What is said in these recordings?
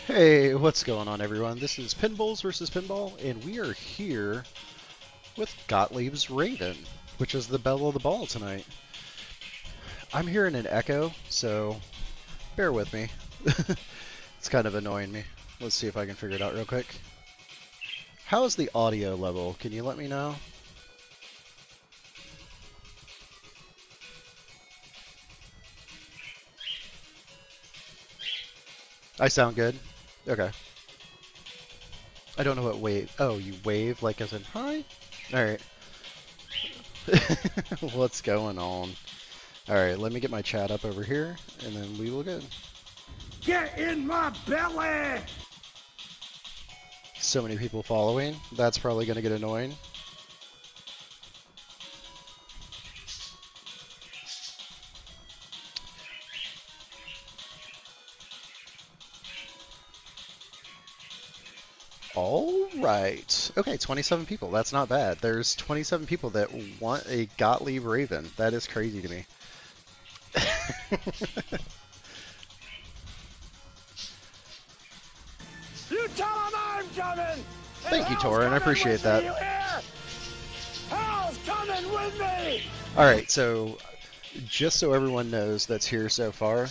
Hey, what's going on, everyone? This is Pinbolls versus Pinball, and we are here with Gottlieb's Raven, which is the belle of the ball tonight. I'm hearing an echo, so bear with me. It's kind of annoying me. Let's see if I can figure it out real quick. How is the audio level? Can you let me know? I sound good? Okay. I don't know what wave. Oh, you wave like as in hi? Alright. What's going on? Alright, let me get my chat up over here, and then we will go. Get in my belly! So many people following. That's probably going to get annoying. All right. Okay, 27 people. That's not bad. There's 27 people that want a Gottlieb Raven. That is crazy to me. You tell him I'm coming! Thank you, Torin. I appreciate that. Hell's coming with me! Alright, so just so everyone knows that's here so far,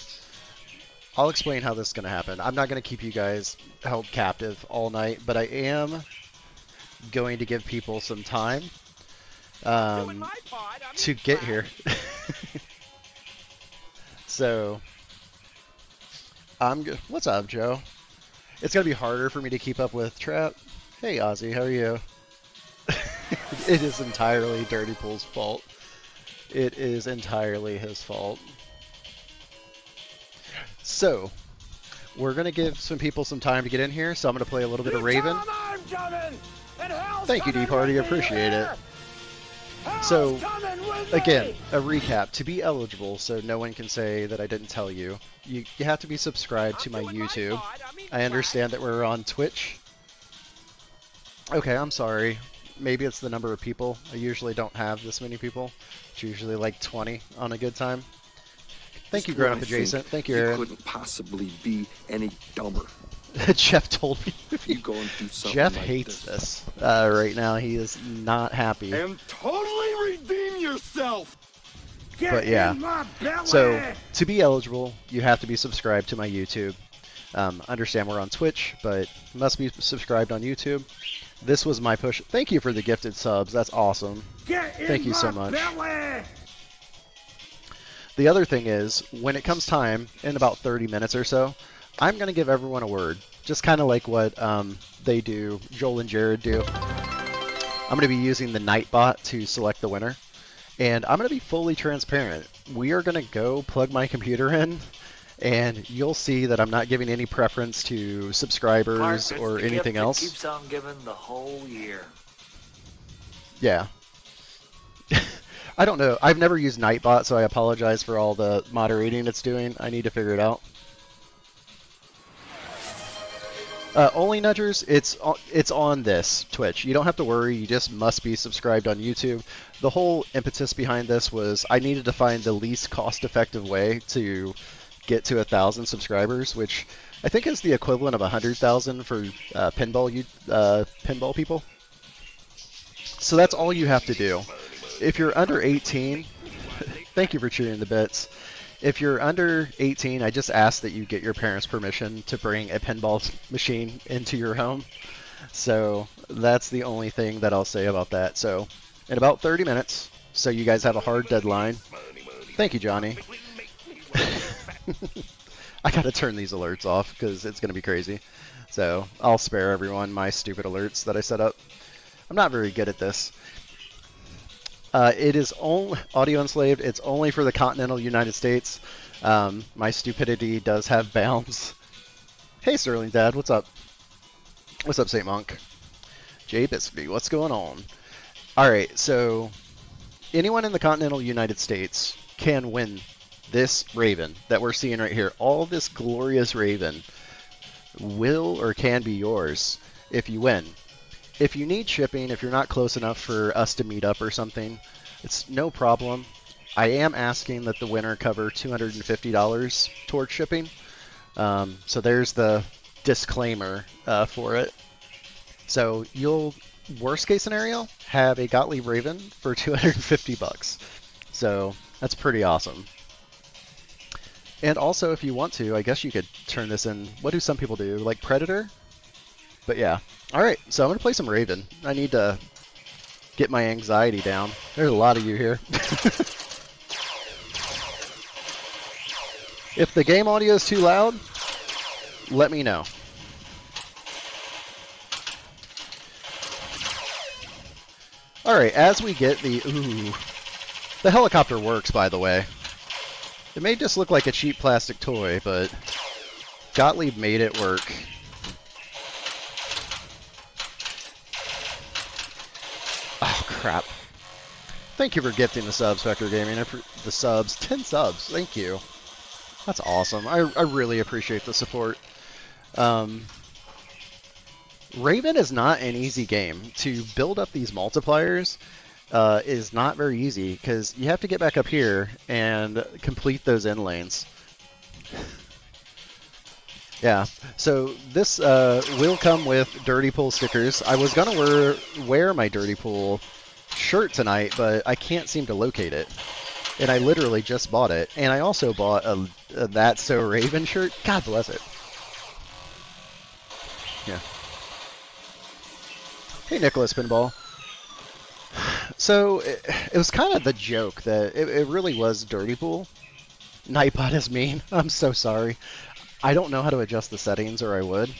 I'll explain how this is going to happen. I'm not going to keep you guys held captive all night, but I am going to give people some time to get here. So, what's up, Joe? It's going to be harder for me to keep up with Trap. Hey, Ozzy, how are you? It is entirely Dirty Pool's fault. It is entirely his fault. So, we're going to give some people some time to get in here, so I'm going to play a little bit of Raven. Thank you, D-Party, I appreciate it. So, again, a recap. To be eligible, so no one can say that I didn't tell you, you have to be subscribed to my YouTube. I understand that we're on Twitch. Okay, I'm sorry. Maybe it's the number of people. I usually don't have this many people. It's usually like 20 on a good time. Thank you, Grown Up Adjacent. Thank you, Aaron. You couldn't possibly be any dumber. Jeff told me. You go and do something Jeff like hates this right now. He is not happy. And totally redeem yourself. But yeah, so to be eligible, you have to be subscribed to my YouTube. Understand we're on Twitch, but must be subscribed on YouTube. This was my push. Thank you for the gifted subs. That's awesome. Thank you so much. The other thing is, when it comes time, in about 30 minutes or so, I'm going to give everyone a word. Just kind of like what they do, Joel and Jared do. I'm going to be using the Nightbot to select the winner. And I'm going to be fully transparent. We are going to go plug my computer in, and you'll see that I'm not giving any preference to subscribers or anything else. Keeps on giving the whole year. Yeah. I don't know. I've never used Nightbot, so I apologize for all the moderating it's doing. I need to figure it out. Only Nudgers, it's on this Twitch. You don't have to worry. You just must be subscribed on YouTube. The whole impetus behind this was I needed to find the least cost-effective way to get to 1,000 subscribers, which I think is the equivalent of 100,000 for pinball people. So that's all you have to do. If you're under 18, thank you for cheering the bits. If you're under 18, I just ask that you get your parents' permission to bring a pinball machine into your home. So that's the only thing that I'll say about that. So in about 30 minutes, so you guys have a hard deadline. Thank you, Johnny. I gotta turn these alerts off because it's gonna be crazy. So I'll spare everyone my stupid alerts that I set up. I'm not very good at this. It is only audio enslaved. It's only for the continental United States. My stupidity does have bounds. Hey, Sterling Dad, what's up? What's up, St. Monk? Jay Bisbee, what's going on? All right, so anyone in the continental United States can win this Raven that we're seeing right here. All this glorious Raven will or can be yours if you win. If you need shipping, if you're not close enough for us to meet up or something, it's no problem. I am asking that the winner cover $250 towards shipping. So there's the disclaimer for it. So you'll, worst case scenario, have a Gottlieb Raven for 250 bucks. So that's pretty awesome. And also, if you want to, I guess you could turn this in. What do some people do? Like Predator? But yeah. Alright, so I'm going to play some Raven. I need to get my anxiety down. There's a lot of you here. If the game audio is too loud, let me know. Alright, as we get the... Ooh. The helicopter works, by the way. It may just look like a cheap plastic toy, but Gottlieb made it work. Oh, crap. Thank you for gifting the subs, Vector Gaming. The subs. 10 subs. Thank you. That's awesome. I really appreciate the support. Raven is not an easy game. To build up these multipliers is not very easy, because you have to get back up here and complete those end lanes. Yeah, so this will come with Dirty Pool stickers. I was going to wear my Dirty Pool shirt tonight, but I can't seem to locate it. And I literally just bought it. And I also bought a That's So Raven shirt. God bless it. Yeah. Hey, Nicholas Pinball. So, it was kind of the joke that it really was Dirty Pool. Nightbot is mean. I'm so sorry. I don't know how to adjust the settings, or I would.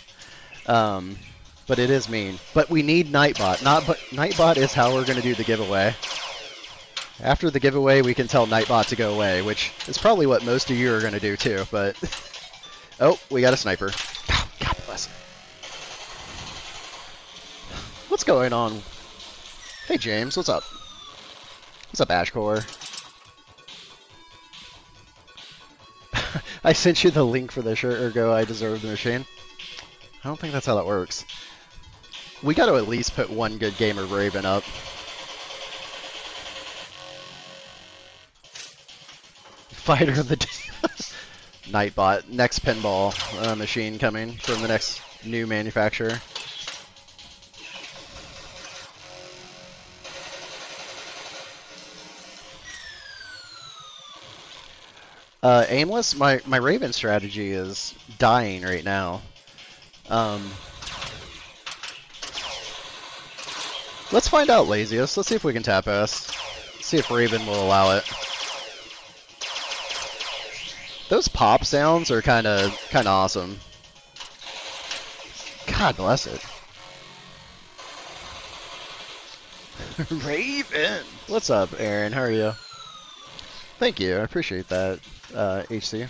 But it is mean. But we need Nightbot. Nightbot is how we're going to do the giveaway. After the giveaway, we can tell Nightbot to go away, which is probably what most of you are going to do too, but... Oh, we got a sniper. Oh, God bless. What's going on? Hey, James, what's up? What's up, Ashcore? I sent you the link for the shirt, ergo I deserve the machine. I don't think that's how that works. We got to at least put one good game of Raven up. Fighter of the day. Nightbot. Next pinball machine coming from the next new manufacturer. Aimless? My Raven strategy is dying right now. Let's find out, Laziest. Let's see if we can tap us. See if Raven will allow it. Those pop sounds are kind of awesome. God bless it. Raven! What's up, Aaron? How are you? Thank you. I appreciate that, HC.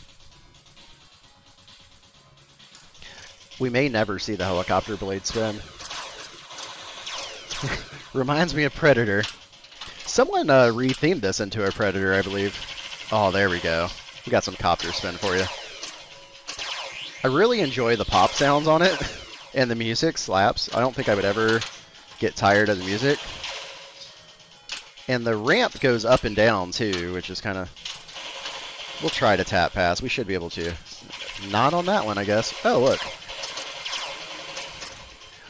We may never see the helicopter blade spin. Reminds me of Predator. Someone rethemed this into a Predator, I believe. Oh, there we go. We got some copter spin for you. I really enjoy the pop sounds on it, and the music slaps. I don't think I would ever get tired of the music. And the ramp goes up and down too, which is kind of... We'll try to tap pass. We should be able to. Not on that one, I guess. Oh, look.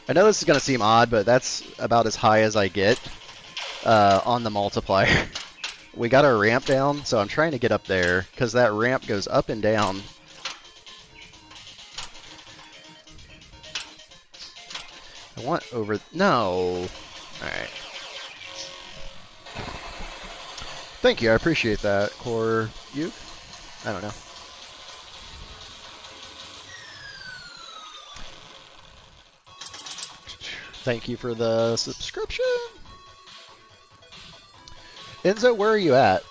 I know this is going to seem odd, but that's about as high as I get on the multiplier. We got our ramp down, so I'm trying to get up there, because that ramp goes up and down. I want over... No! Alright. Thank you, I appreciate that, Core. You? I don't know. Thank you for the subscription. Enzo, where are you at?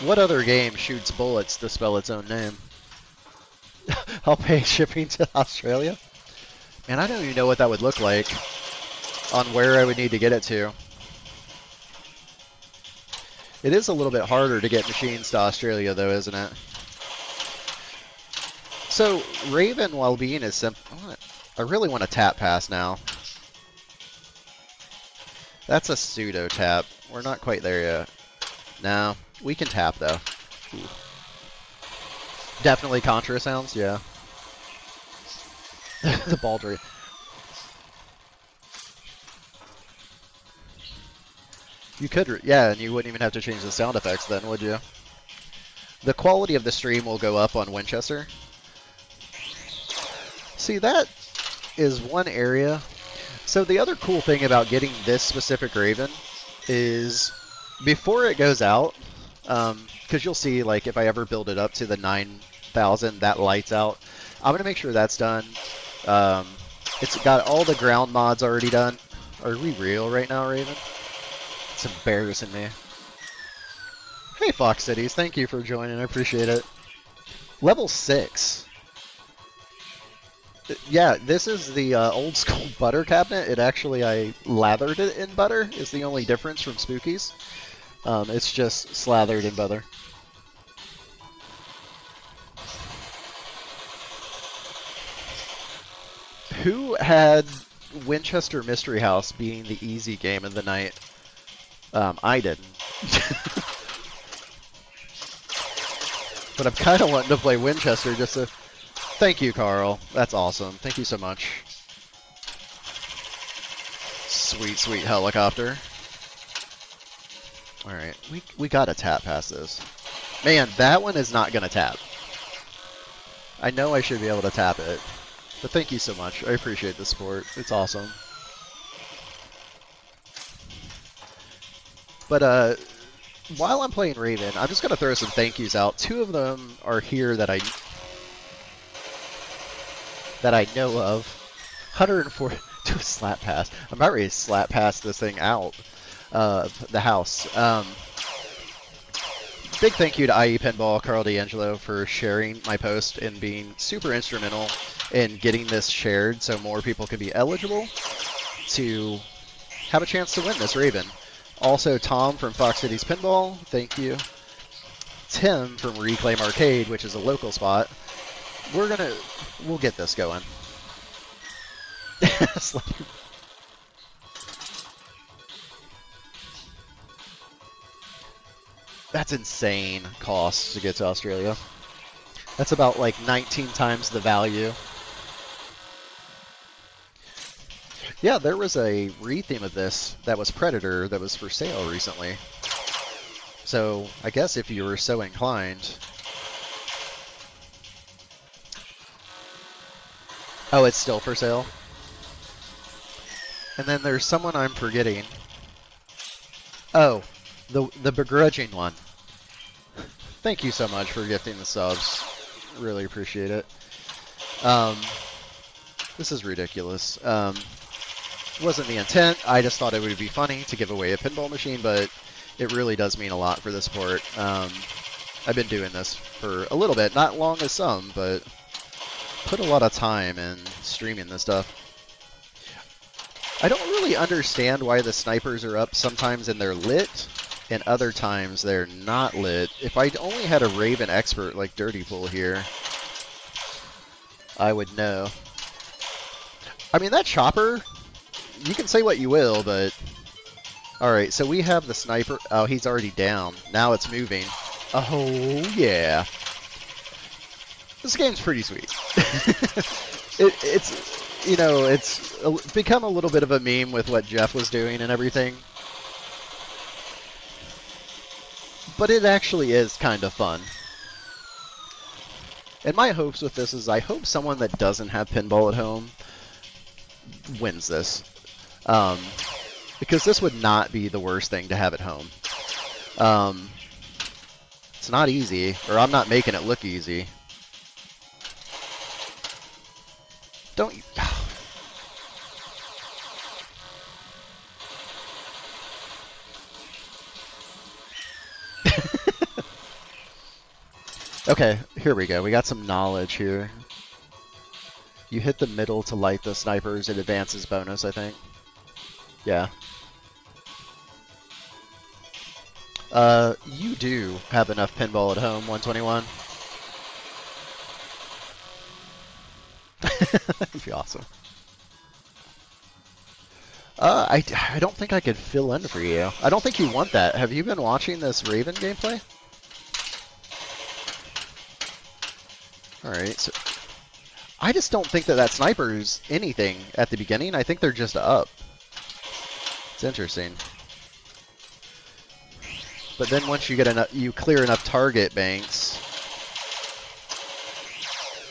What other game shoots bullets to spell its own name? I'll pay shipping to Australia? Man, I don't even know what that would look like on where I would need to get it to. It is a little bit harder to get machines to Australia, though, isn't it? So, Raven, while being as simple... I really want to tap pass now. That's a pseudo tap. We're not quite there yet. No, we can tap, though. Ooh. Definitely Contra sounds, yeah. The Baldry. You could, yeah, and you wouldn't even have to change the sound effects then, would you? The quality of the stream will go up on Winchester. See, that is one area. So the other cool thing about getting this specific Raven is before it goes out, because you'll see, like, if I ever build it up to the 9,000, that lights out. I'm going to make sure that's done. It's got all the ground mods already done. Are we real right now, Raven? It's embarrassing me. Hey, Fox Cities, thank you for joining. I appreciate it. Level 6. Yeah, this is the old school butter cabinet. It actually, I lathered it in butter, is the only difference from Spookies. It's just slathered in butter. Who had Winchester Mystery House being the easy game of the night? I didn't. But I'm kind of wanting to play Winchester just to... Thank you, Carl. That's awesome. Thank you so much. Sweet, sweet helicopter. Alright, we gotta tap past this. Man, that one is not gonna tap. I know I should be able to tap it. But thank you so much. I appreciate the support. It's awesome. But, while I'm playing Raven, I'm just going to throw some thank yous out. 2 of them are here that I know of. 104 to a slap pass. I'm about ready to slap pass this thing out. The house. Big thank you to IE Pinball, Carl D'Angelo, for sharing my post and being super instrumental in getting this shared so more people can be eligible to have a chance to win this Raven. Also, Tom from Fox Cities Pinball, thank you. Tim from Reclaim Arcade, which is a local spot. We'll get this going. That's insane cost to get to Australia. That's about like 19 times the value. Yeah, there was a retheme of this that was Predator that was for sale recently. So I guess if you were so inclined. Oh, it's still for sale? And then there's someone I'm forgetting. Oh, the begrudging one. Thank you so much for gifting the subs. Really appreciate it. This is ridiculous. Wasn't the intent. I just thought it would be funny to give away a pinball machine, but it really does mean a lot for the sport. I've been doing this for a little bit, not long as some, but put a lot of time in streaming this stuff. I don't really understand why the snipers are up sometimes and they're lit, and other times they're not lit. If I only had a Raven expert like Dirty Pool here, I would know. I mean, that chopper, you can say what you will, but... Alright, so we have the sniper. Oh, he's already down. Now it's moving. Oh, yeah. This game's pretty sweet. It's, you know, it's become a little bit of a meme with what Jeff was doing and everything. But it actually is kind of fun. And my hopes with this is I hope someone that doesn't have pinball at home wins this. Because this would not be the worst thing to have at home. It's not easy, or I'm not making it look easy. Don't you... Okay, here we go. We got some knowledge here. You hit the middle to light the snipers. It advances bonus, I think. Yeah. You do have enough pinball at home, 121. That'd be awesome. I don't think I could fill in for you. I don't think you want that. Have you been watching this Raven gameplay? Alright, so I just don't think that that sniper is anything at the beginning. I think they're just up. It's interesting. But then once you get enough, you clear enough target banks.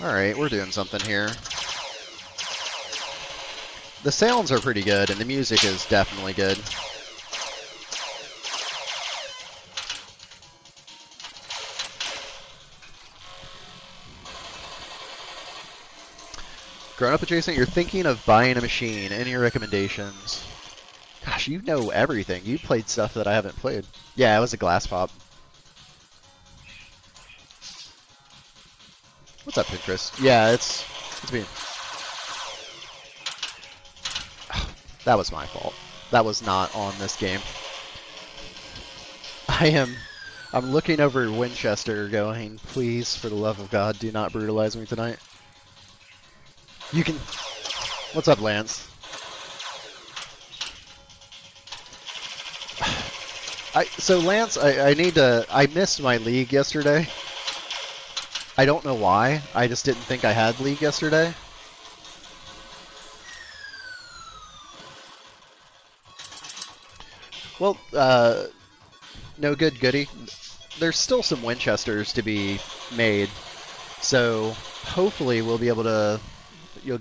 Alright, we're doing something here. The sounds are pretty good, and the music is definitely good. Grown up adjacent, you're thinking of buying a machine. Any recommendations? Gosh, you know everything. You played stuff that I haven't played. Yeah, it was a glass pop. What's up, Pinterest? Yeah, it's me. That was my fault. That was not on this game. I'm looking over Winchester going, please, for the love of God, do not brutalize me tonight. You can... What's up, Lance? So Lance, I missed my league yesterday. I don't know why. I just didn't think I had league yesterday. Well, no good goody. There's still some Winchesters to be made, so hopefully we'll be able to. Be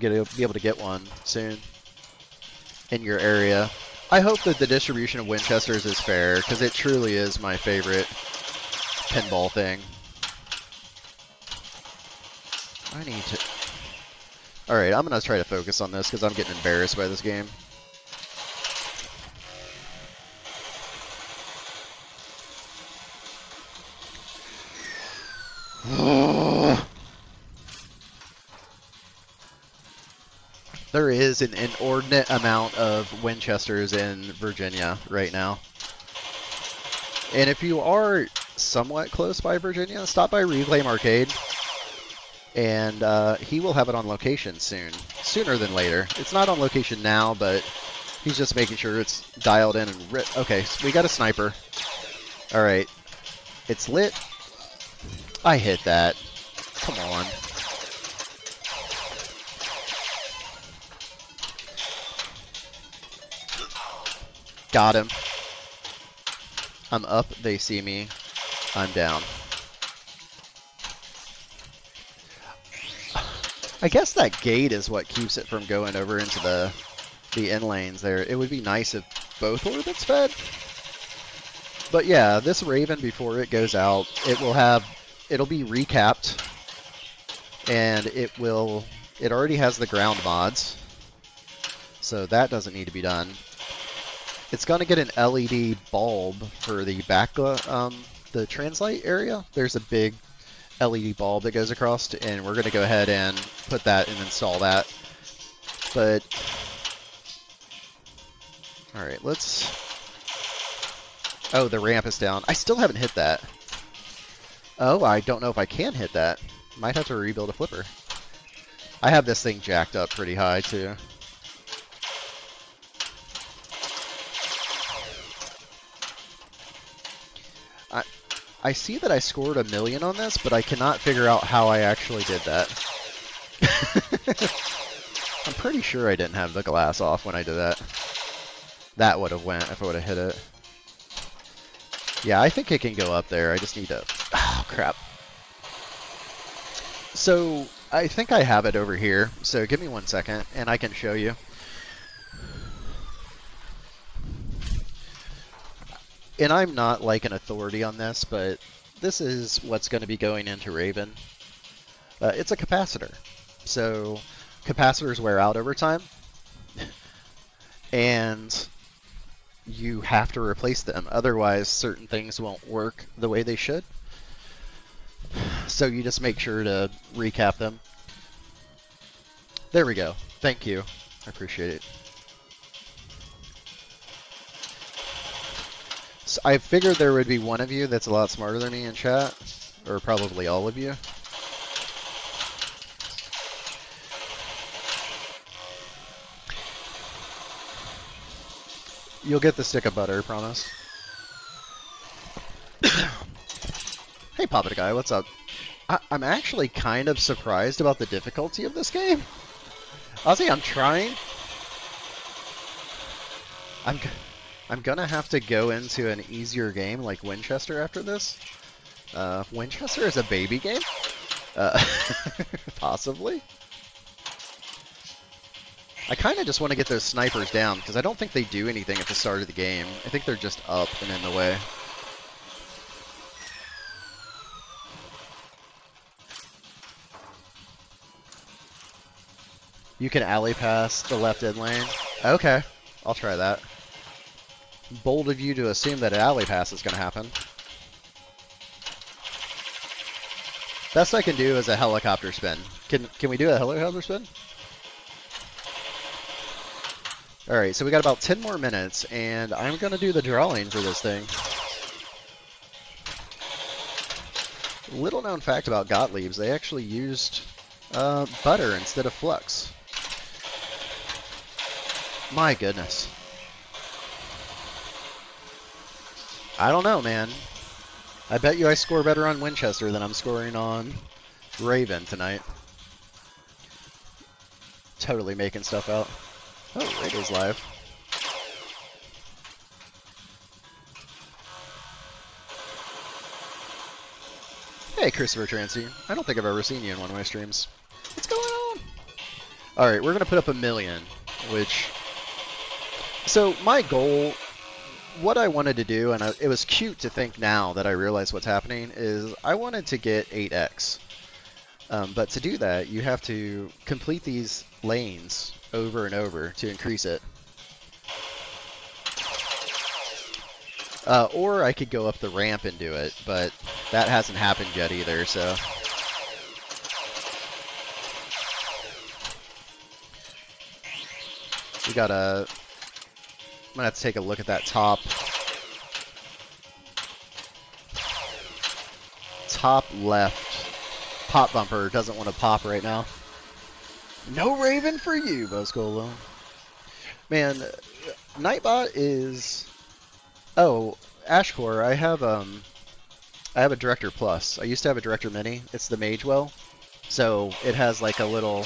able to get one soon in your area. I hope that the distribution of Winchesters is fair, because it truly is my favorite pinball thing. I need to... Alright, I'm going to try to focus on this, because I'm getting embarrassed by this game. There is an inordinate amount of Winchesters in Virginia right now. And if you are somewhat close by Virginia, stop by Reclaim Arcade. And he will have it on location soon. Sooner than later. It's not on location now, but he's just making sure it's dialed in and okay, so we got a sniper. Alright. It's lit. I hit that. Come on. Got him. I'm up, they see me. I'm down. I guess that gate is what keeps it from going over into the in lanes there. It would be nice if both orbits fed. But yeah, this Raven, before it goes out, it'll be recapped. And it already has the ground mods. So that doesn't need to be done. It's going to get an LED bulb for the back, the translate area. There's a big LED bulb that goes across, and we're going to go ahead and put that and install that. But, alright, let's... Oh, the ramp is down. I still haven't hit that. Oh, I don't know if I can hit that. Might have to rebuild a flipper. I have this thing jacked up pretty high, too. I see that I scored 1 million on this, but I cannot figure out how I actually did that. I'm pretty sure I didn't have the glass off when I did that. That would have went if I would have hit it. Yeah, I think it can go up there. I just need to... Oh, crap. So, I think I have it over here. So, give me 1 second, and I can show you. And I'm not like an authority on this, but this is what's going to be going into Raven. It's a capacitor. So capacitors wear out over time. And you have to replace them. Otherwise, certain things won't work the way they should. So you just make sure to recap them. There we go. Thank you. I appreciate it. So I figured there would be one of you that's a lot smarter than me in chat, or probably all of you. You'll get the stick of butter, promise. Hey, Hey, Papa the Guy, what's up? I'm actually kind of surprised about the difficulty of this game. Honestly, I'm trying. I'm gonna have to go into an easier game like Winchester after this. Winchester is a baby game? Possibly. I kind of just want to get those snipers down, because I don't think they do anything at the start of the game. I think they're just up and in the way. You can alley pass the left end lane. Okay, I'll try that. Bold of you to assume that an alley pass is going to happen. Best I can do is a helicopter spin. Can we do a helicopter spin? Alright, so we got about 10 more minutes, and I'm going to do the drawing for this thing. Little known fact about Gottlieb's, they actually used butter instead of flux. My goodness. I don't know, man. I bet you I score better on Winchester than I'm scoring on Raven tonight. Totally making stuff out. Oh, it is live. Hey, Christopher Trancy. I don't think I've ever seen you in one of my streams. What's going on? Alright, we're going to put up 1 million, which... So, my goal, what I wanted to do, and it was cute to think now that I realize what's happening, is I wanted to get 8x. But to do that, you have to complete these lanes over and over to increase it. Or I could go up the ramp and do it, but that hasn't happened yet either, so... We gotta... I'm gonna have to take a look at that top left pop bumper. Doesn't want to pop right now. No Raven for you, Boscolo. Man, Nightbot is... Oh, Ashcore, I have a Director Plus. I used to have a Director Mini. It's the Magewell. So it has like a little...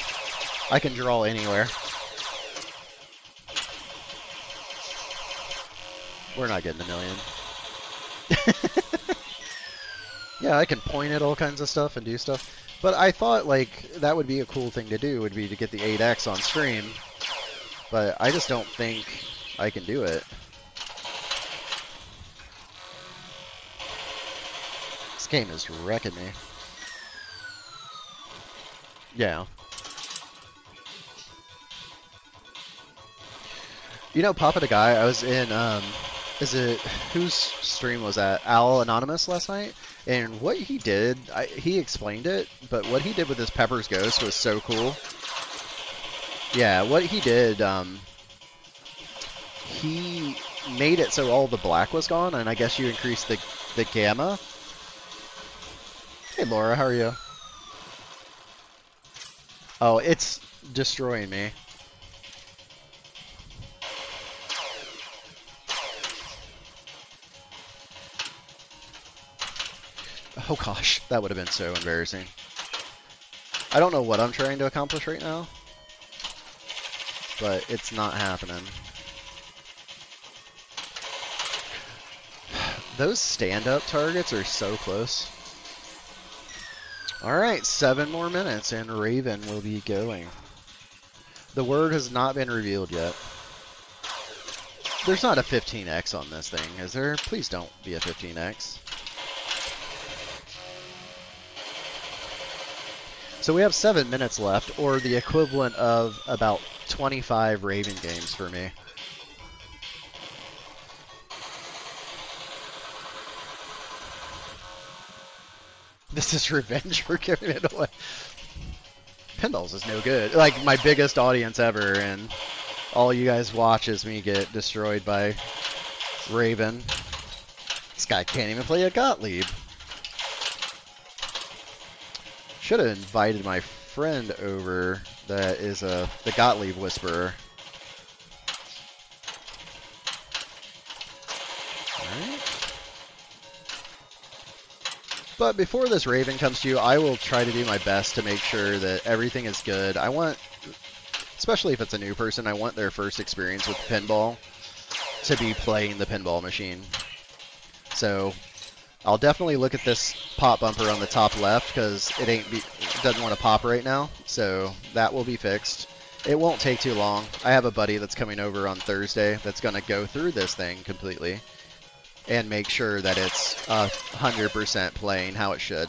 I can draw anywhere. We're not getting 1 million. Yeah, I can point at all kinds of stuff and do stuff. But I thought, like, that would be a cool thing to do, would be to get the 8x on stream. But I just don't think I can do it. This game is wrecking me. Yeah. You know, Papa the Guy, I was in, whose stream was that? Al Anonymous last night? And what he did, he explained it, but what he did with his Pepper's Ghost was so cool. Yeah, what he did, he made it so all the black was gone, and I guess you increased the gamma. Hey Laura, how are you? Oh, it's destroying me. Oh gosh, that would have been so embarrassing. I don't know what I'm trying to accomplish right now, but it's not happening. Those stand-up targets are so close. Alright, 7 more minutes and Raven will be going. The word has not been revealed yet. There's not a 15x on this thing, is there? Please don't be a 15x. So we have 7 minutes left, or the equivalent of about 25 Raven games for me. This is revenge for giving it away. Pinballs is no good. Like, my biggest audience ever, and all you guys watch is me get destroyed by Raven. This guy can't even play a Gottlieb. Should have invited my friend over that is the Gottlieb Whisperer. Alright. But before this Raven comes to you, I will try to do my best to make sure that everything is good. I want, especially if it's a new person, I want their first experience with pinball to be playing the pinball machine. So I'll definitely look at this pop bumper on the top left because it doesn't want to pop right now. So that will be fixed. It won't take too long. I have a buddy that's coming over on Thursday that's going to go through this thing completely and make sure that it's 100% playing how it should.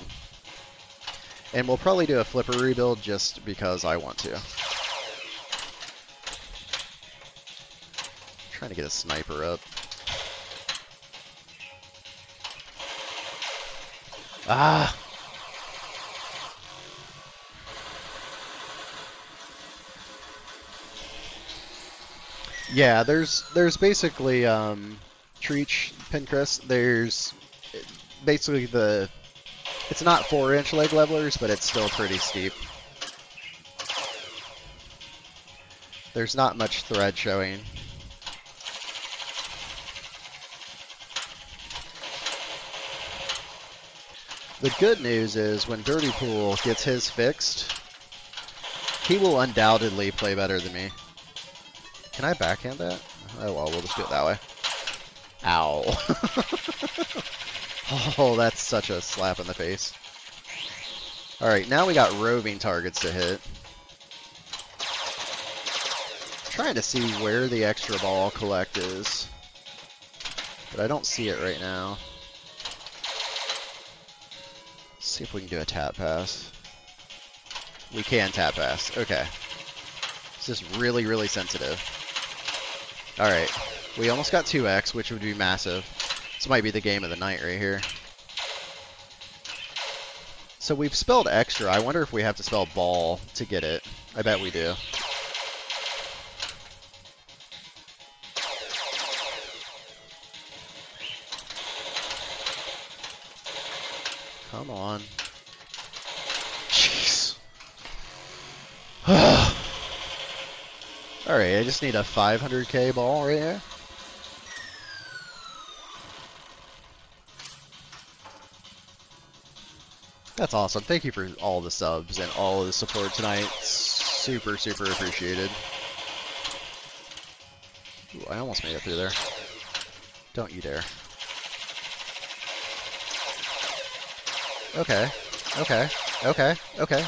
And we'll probably do a flipper rebuild just because I want to. Trying to get a sniper up. Ah! Yeah, there's basically Treach Pincrest. There's basically it's not 4-inch leg levelers, but it's still pretty steep. There's not much thread showing. The good news is when Dirty Pool gets his fixed, he will undoubtedly play better than me. Can I backhand that? Oh well, we'll just do it that way. Ow. Oh, that's such a slap in the face. Alright, now we got roving targets to hit. Trying to see where the extra ball collect is. But I don't see it right now. Let's see if we can do a tap pass. We can tap pass. Okay. It's just really, really sensitive. Alright. We almost got 2x, which would be massive. This might be the game of the night right here. So we've spelled extra. I wonder if we have to spell ball to get it. I bet we do. Come on. Jeez. Alright, I just need a 500k ball right here. That's awesome. Thank you for all the subs and all of the support tonight. Super, super appreciated. Ooh, I almost made it through there. Don't you dare. Okay. Okay. Okay. Okay.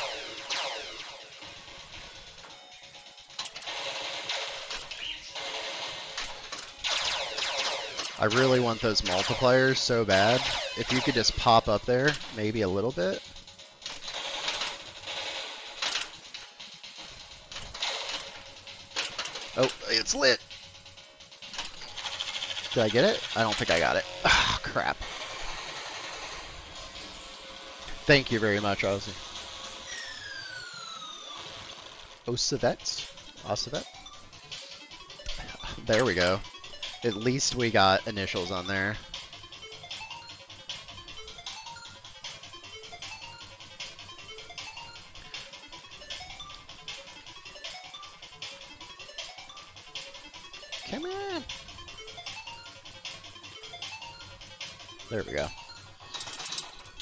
I really want those multipliers so bad. If you could just pop up there, maybe a little bit. Oh, it's lit. Did I get it? I don't think I got it. Ah, crap. Thank you very much, Ozzy. Osavet? There we go. At least we got initials on there. Come on. There we go.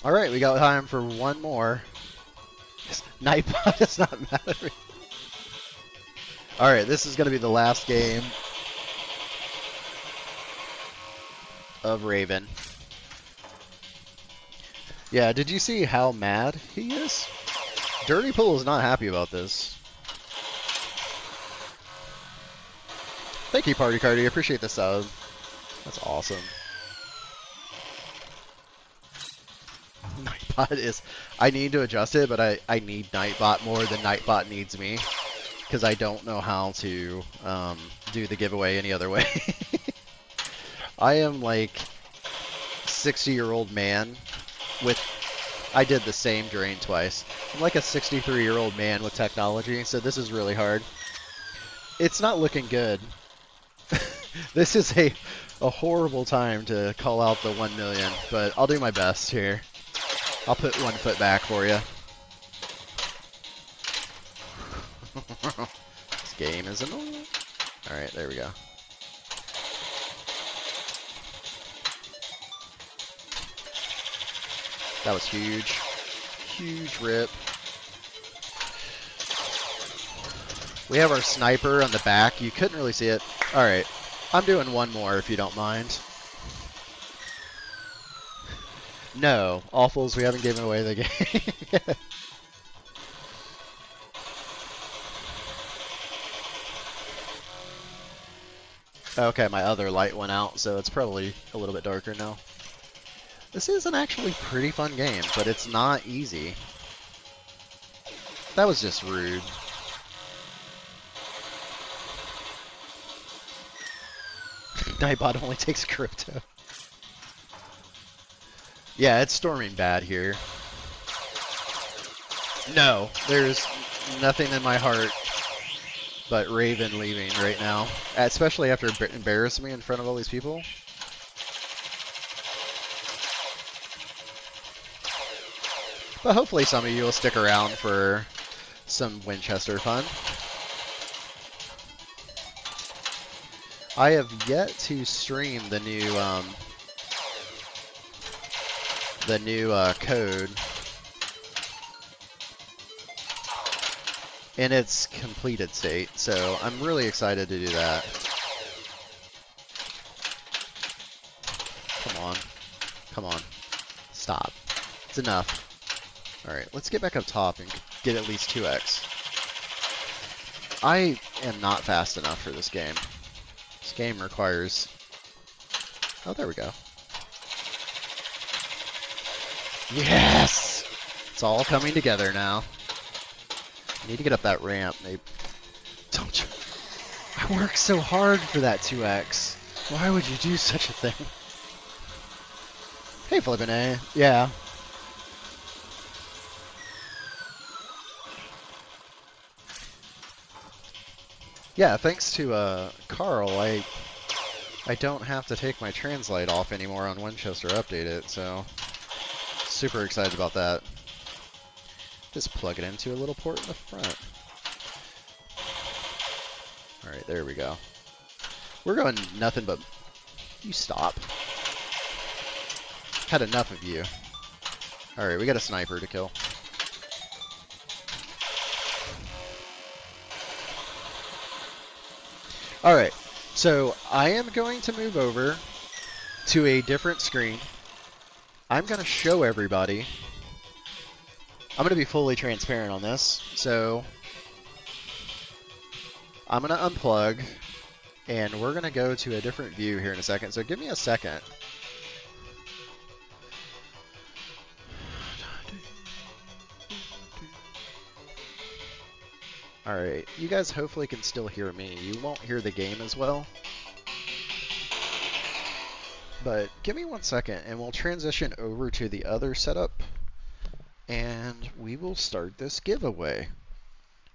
Alright, we got time for one more. Nightbot is not mad at me. Alright, this is going to be the last game of Raven. Yeah, did you see how mad he is? Dirty Pool is not happy about this. Thank you, Party Cardi. Appreciate the sub. That's awesome. Nightbot is... I need to adjust it, but I need Nightbot more than Nightbot needs me. Because I don't know how to do the giveaway any other way. I am like 60-year-old man with... I did the same drain twice. I'm like a 63-year-old man with technology, so this is really hard. It's not looking good. This is a horrible time to call out the 1 million, but I'll do my best here. I'll put 1 foot back for you. This game is annoying. Alright, there we go. That was huge. Huge rip. We have our sniper on the back. You couldn't really see it. Alright. I'm doing one more if you don't mind. No. Awfuls, we haven't given away the game. Okay, my other light went out, so it's probably a little bit darker now. This is an actually pretty fun game, but it's not easy. That was just rude. Nightbot only takes crypto. Yeah, it's storming bad here. No, there's nothing in my heart but Raven leaving right now. Especially after embarrassing me in front of all these people. But hopefully some of you will stick around for some Winchester fun. I have yet to stream the new code in its completed state, so I'm really excited to do that. Come on. Come on. Stop. It's enough. Alright, let's get back up top and get at least 2x. I am not fast enough for this game. This game requires... Oh, there we go. Yes! It's all coming together now. I need to get up that ramp. Don't you... I worked so hard for that 2x. Why would you do such a thing? Hey, Flippin' A. Yeah. Yeah, thanks to Carl, I don't have to take my translate off anymore on Winchester Update it, so super excited about that. Just plug it into a little port in the front. Alright, there we go. We're going nothing but... You stop. Had enough of you. Alright, we got a sniper to kill. Alright, so I am going to move over to a different screen. I'm going to show everybody. I'm going to be fully transparent on this. So I'm going to unplug, and we're going to go to a different view here in a second. So give me a second. Alright, you guys hopefully can still hear me. You won't hear the game as well. But give me 1 second and we'll transition over to the other setup and we will start this giveaway.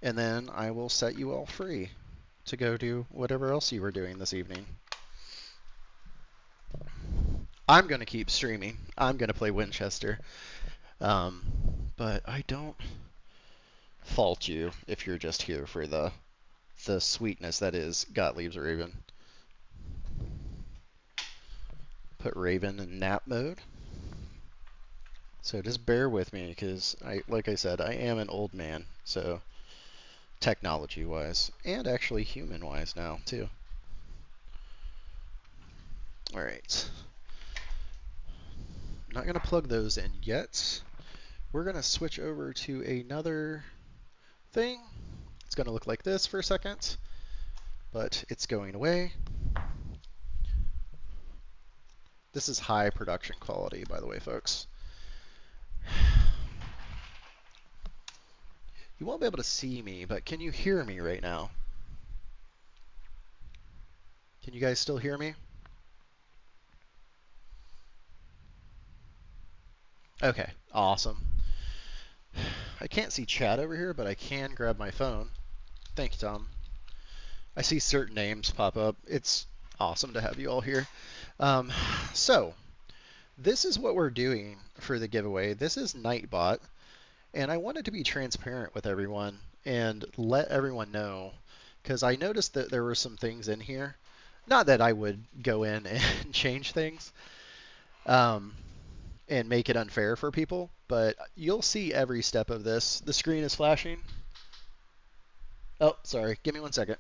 And then I will set you all free to go do whatever else you were doing this evening. I'm going to keep streaming. I'm going to play Winchester. But I don't fault you if you're just here for the sweetness that is Gottlieb's Raven. Put Raven in nap mode. So just bear with me because like I said, I am an old man, so technology wise and actually human wise now too. Alright. I'm not gonna plug those in yet. We're gonna switch over to another thing. It's going to look like this for a second, but it's going away. This is high production quality, by the way, folks. You won't be able to see me, but can you hear me right now? Can you guys still hear me? Okay, awesome. I can't see chat over here, but I can grab my phone. Thank you, Tom. I see certain names pop up. It's awesome to have you all here. So, this is what we're doing for the giveaway. This is Nightbot, and I wanted to be transparent with everyone and let everyone know, because I noticed that there were some things in here. Not that I would go in and change things. and make it unfair for people, but you'll see every step of this. The screen is flashing. Oh, sorry. Give me 1 second.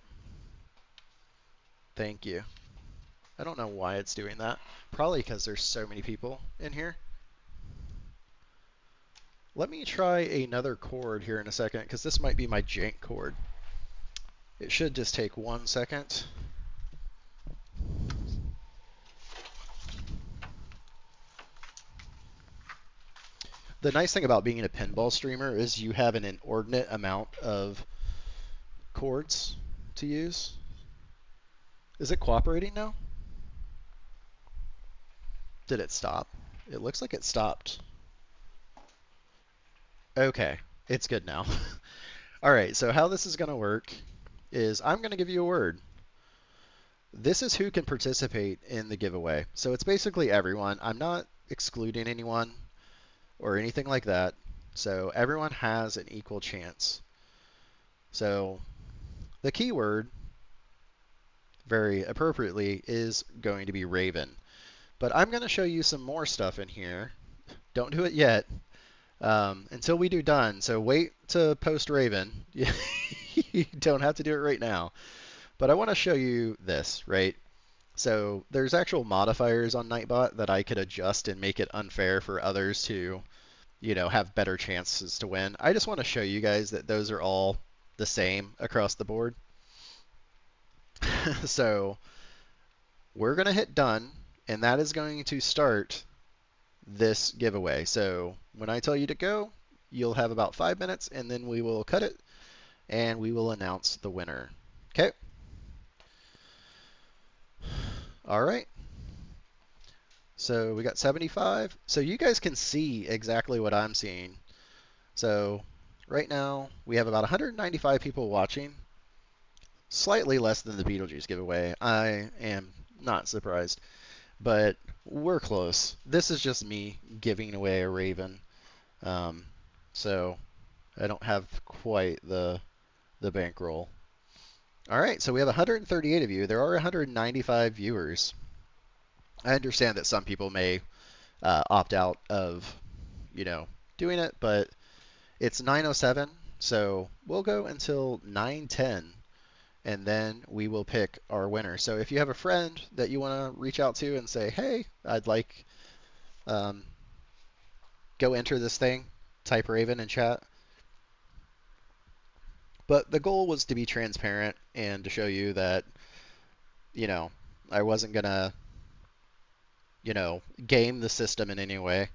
Thank you. I don't know why it's doing that. Probably because there's so many people in here. Let me try another chord here in a second, because this might be my jank chord. It should just take 1 second. The nice thing about being a pinball streamer is you have an inordinate amount of chords to use. Is it cooperating now? Did it stop? It looks like it stopped. Okay, it's good now. All right, so how this is going to work is I'm going to give you a word. This is who can participate in the giveaway. So it's basically everyone. I'm not excluding anyone or anything like that. So everyone has an equal chance. So the keyword, very appropriately, is going to be Raven. But I'm going to show you some more stuff in here. Don't do it yet. Until we do done. So wait to post Raven. You don't have to do it right now. But I want to show you this, right? So there's actual modifiers on Nightbot that I could adjust and make it unfair for others to, have better chances to win. I just want to show you guys that those are all the same across the board. So we're going to hit done, and that is going to start this giveaway. So when I tell you to go, you'll have about 5 minutes, and then we will cut it, and we will announce the winner. Okay? All right. So we got 75. So you guys can see exactly what I'm seeing. So right now we have about 195 people watching. Slightly less than the Beetlejuice giveaway. I am not surprised. But we're close. This is just me giving away a Raven. So I don't have quite the bankroll. All right, so we have 138 of you. There are 195 viewers. I understand that some people may opt out of, doing it, but it's 9:07, so we'll go until 9:10, and then we will pick our winner. So if you have a friend that you want to reach out to and say, hey, I'd like, go enter this thing, type Raven in chat. But the goal was to be transparent and to show you that, I wasn't going to, game the system in any way.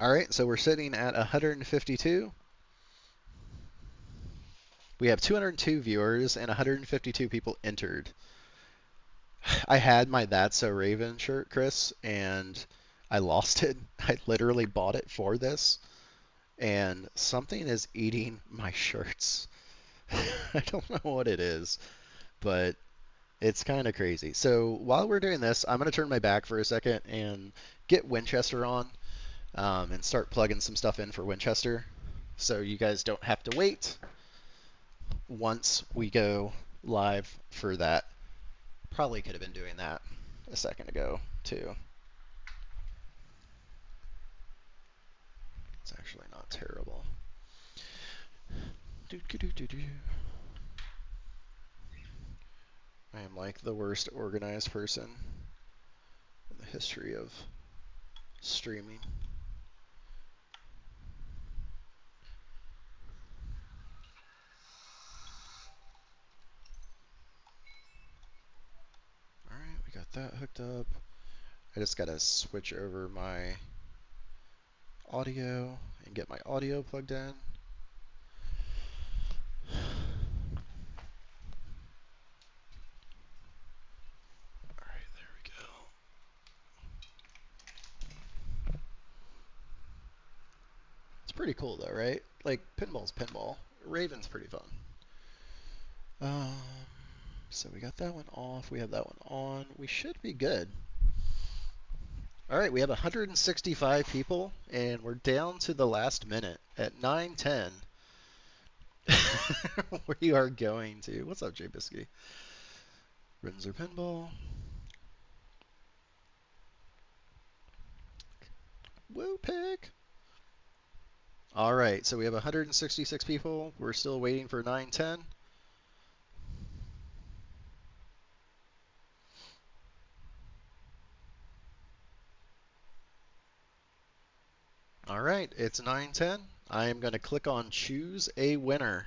All right, so we're sitting at 152. We have 202 viewers and 152 people entered. I had my That's So Raven shirt, Chris, and I lost it. I literally bought it for this, and something is eating my shirts. I don't know what it is, but it's kind of crazy. So while we're doing this, I'm going to turn my back for a second and get Winchester on and start plugging some stuff in for Winchester so you guys don't have to wait once we go live for that. Probably could have been doing that a second ago too. It's actually not terrible. I am like the worst organized person in the history of streaming. Alright, we got that hooked up. I just gotta switch over my audio and get my audio plugged in. Alright, there we go. It's pretty cool though, right? Like, pinball's pinball. Raven's pretty fun. So we got that one off. We have that one on. We should be good. All right, we have 165 people, and we're down to the last minute at 9:10. We are going to. What's up, Jay Bisky? Rinser Pinball. Woo pick. All right, so we have 166 people. We're still waiting for 910. All right, it's 910. I am going to click on choose a winner.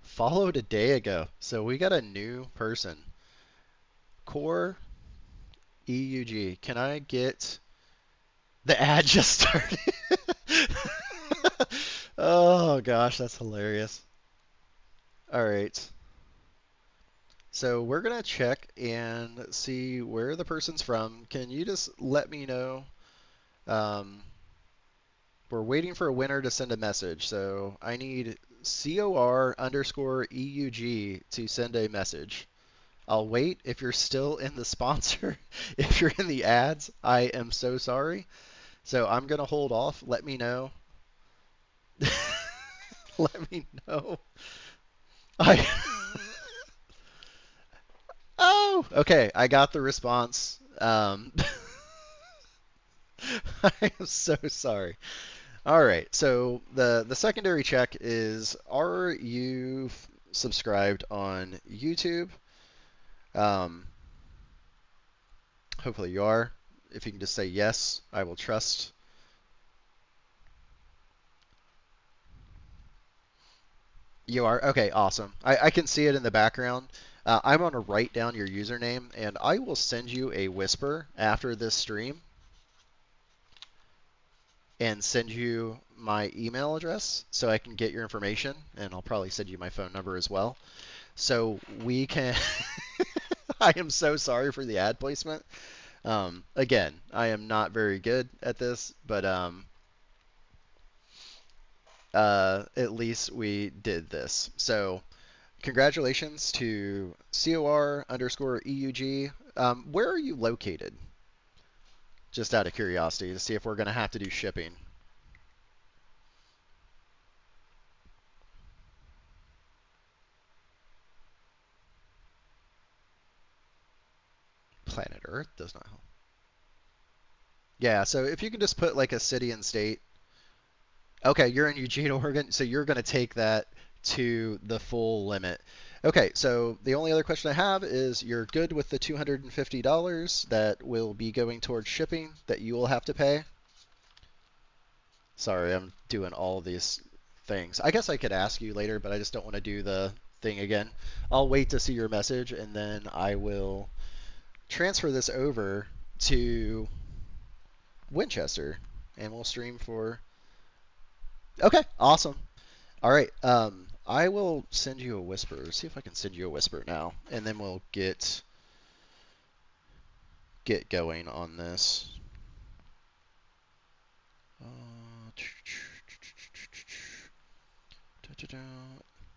Followed a day ago. So we got a new person. Core EUG. Can I get the ad just started? Oh gosh, that's hilarious. All right. So we're going to check and see where the person's from. Can you just let me know? We're waiting for a winner to send a message. So I need COR_EUG to send a message. I'll wait. If you're still in the sponsor, if you're in the ads, I am so sorry. So I'm going to hold off. Let me know. Let me know. I Oh, okay. I got the response. I am so sorry. All right. So the secondary check is: are you subscribed on YouTube? Um, hopefully you are. If you can just say yes, I will trust. You are? Okay, awesome. I can see it in the background. I'm going to write down your username, and I will send you a whisper after this stream and send you my email address so I can get your information, and I'll probably send you my phone number as well. So we can. I am so sorry for the ad placement. Again, I am not very good at this, but at least we did this. So congratulations to COR_EUG. Where are you located? Just out of curiosity to see if we're going to have to do shipping. Planet Earth does not help. Yeah, so if you can just put like a city and state. Okay, you're in Eugene, Oregon, so you're going to take that to the full limit. Okay, so the only other question I have is you're good with the $250 that will be going towards shipping that you will have to pay? Sorry, I'm doing all of these things. I guess I could ask you later, but I just don't want to do the thing again. I'll wait to see your message, and then I will transfer this over to Winchester, and we'll stream for... Okay, awesome. All right, I will send you a whisper. See if I can send you a whisper now, and then we'll get going on this.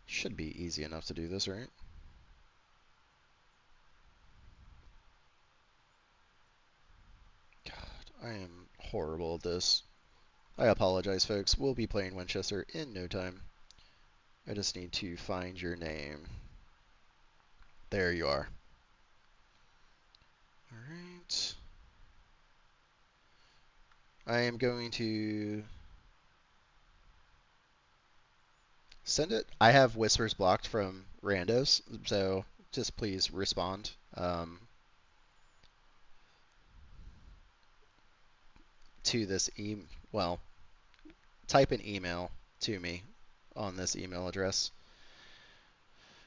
Should be easy enough to do this, right? God, I am horrible at this. I apologize, folks. We'll be playing Winchester in no time. I just need to find your name. There you are. All right. I am going to send it. I have whispers blocked from randos, so just please respond. To this well, type an email to me on this email address.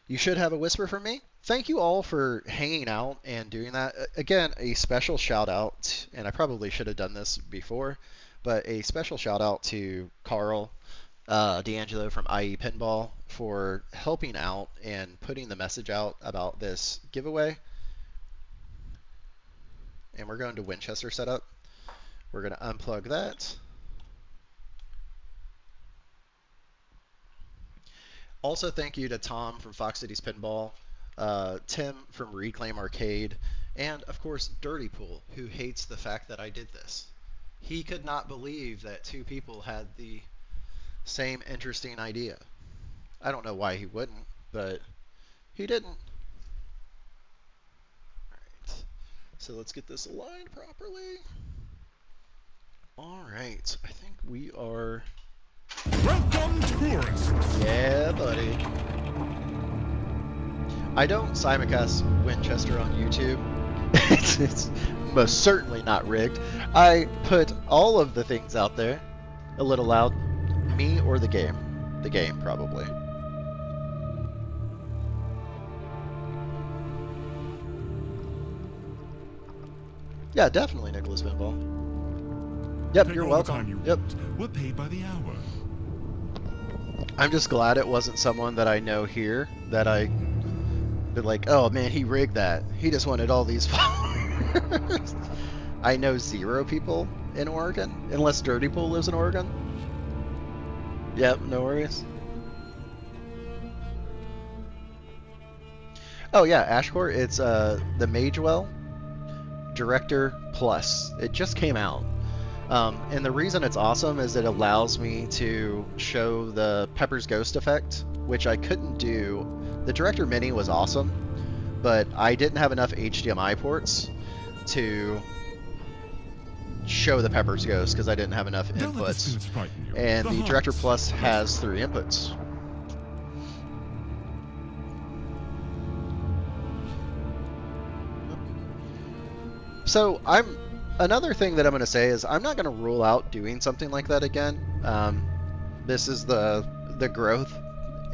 You should have a whisper from me. Thank you all for hanging out and doing that. Again, a special shout out, and I probably should have done this before, but a special shout out to Carl D'Angelo from IE Pinball for helping out and putting the message out about this giveaway. And we're going to Winchester setup. We're going to unplug that. Also, thank you to Tom from Fox Cities Pinball, Tim from Reclaim Arcade, and of course Dirty Pool, who hates the fact that I did this. He could not believe that two people had the same interesting idea. I don't know why he wouldn't, but he didn't. All So let's get this aligned properly. Alright, I think we are... Welcome, tourists! Yeah, buddy. I don't simulcast Winchester on YouTube. It's most certainly not rigged. I put all of the things out there. A little loud. Me or the game? The game, probably. Yeah, definitely Nicholas Pinball. Yep, Take you're all welcome. The time you Yep. want. We're paid by the hour. I'm just glad it wasn't someone that I know here that I been like, oh man, he rigged that. He just wanted all these followers. I know 0 people in Oregon, unless Dirty Pool lives in Oregon. Yep, no worries. Oh yeah, Ashcore, it's the Magewell Director Plus. It just came out. And the reason it's awesome is it allows me to show the Pepper's Ghost effect, which I couldn't do. The Director Mini was awesome, but I didn't have enough HDMI ports to show the Pepper's Ghost because I didn't have enough Don't let the inputs. spirits frighten you. And the hearts Director Plus say has 3 inputs. So another thing that I'm going to say is I'm not going to rule out doing something like that again. This is the growth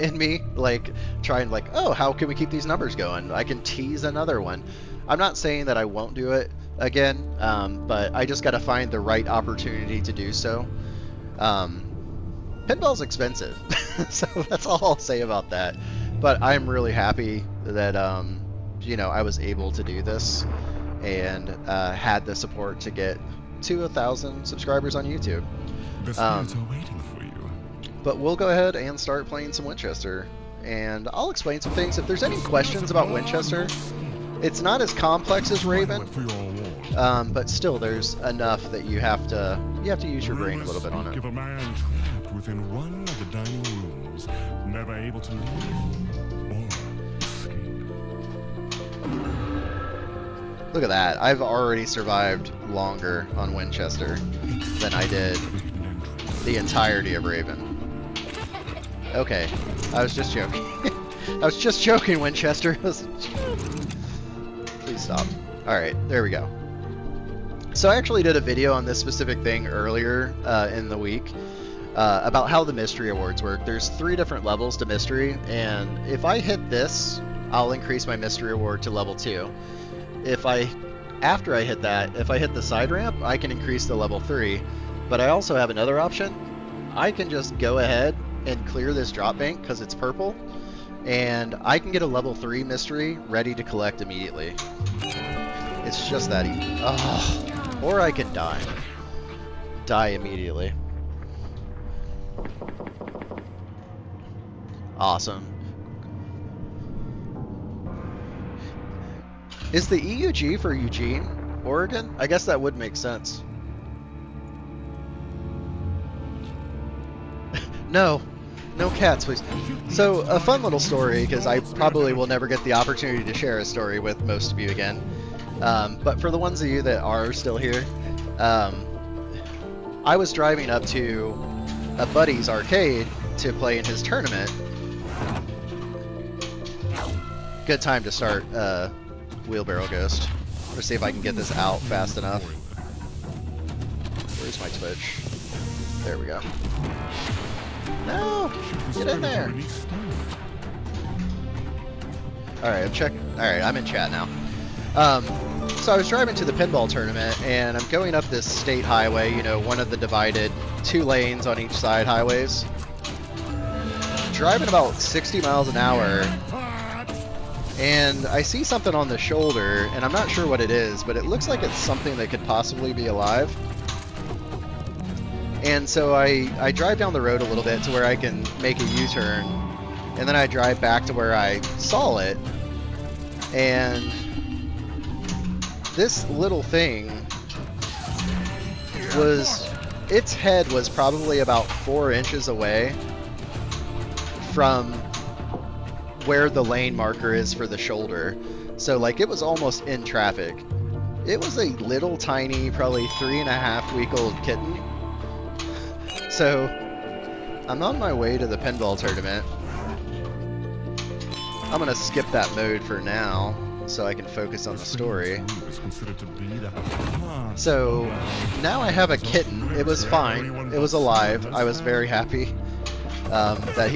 in me, like trying like, oh, how can we keep these numbers going? I can tease another one. I'm not saying that I won't do it again, but I just got to find the right opportunity to do so. Pinball's expensive, so that's all I'll say about that. But I'm really happy that you know, I was able to do this and had the support to get to 1,000 subscribers on YouTube. The spirits are waiting for you. But we'll go ahead and start playing some Winchester, and I'll explain some things. If there's any questions about Winchester, it's not as complex as Raven, For your award. but still there's enough that you have to use your brain a little bit on Speak it. of a man trapped within one of the dining rooms, never able to leave or escape. Look at that. I've already survived longer on Winchester than I did the entirety of Raven. Okay, I was just joking. I was just joking, Winchester. Please stop. Alright, there we go. So I actually did a video on this specific thing earlier in the week about how the Mystery Awards work. There's 3 different levels to Mystery, and if I hit this, I'll increase my Mystery Award to level 2. After I hit that, if I hit the side ramp, I can increase to level 3. But I also have another option. I can just go ahead and clear this drop bank because it's purple, and I can get a level 3 mystery ready to collect immediately. It's just that easy. Oh, or I can die. Die immediately. Awesome. Is the EUG for Eugene, Oregon? I guess that would make sense. No cats, please. So, a fun little story, because I probably will never get the opportunity to share a story with most of you again. But for the ones of you that are still here, I was driving up to a buddy's arcade to play in his tournament. Good time to start Wheelbarrow Ghost. Let's see if I can get this out fast enough. Where's my Twitch? There we go. No! Get in there! Alright, Alright, I'm in chat now. So I was driving to the pinball tournament, and I'm going up this state highway, you know, one of the divided 2 lanes on each side highways. Driving about 60 miles an hour, and I see something on the shoulder, and I'm not sure what it is, but it looks like it's something that could possibly be alive. And so I drive down the road a little bit to where I can make a U-turn, and then I drive back to where I saw it, and this little thing its head was probably about 4 inches away from where the lane marker is for the shoulder. So like it was almost in traffic. It was a little tiny, probably 3.5-week-old kitten. So, I'm on my way to the pinball tournament. I'm gonna skip that mode for now, so I can focus on the story. So, now I have a kitten. It was fine. It was alive. I was very happy that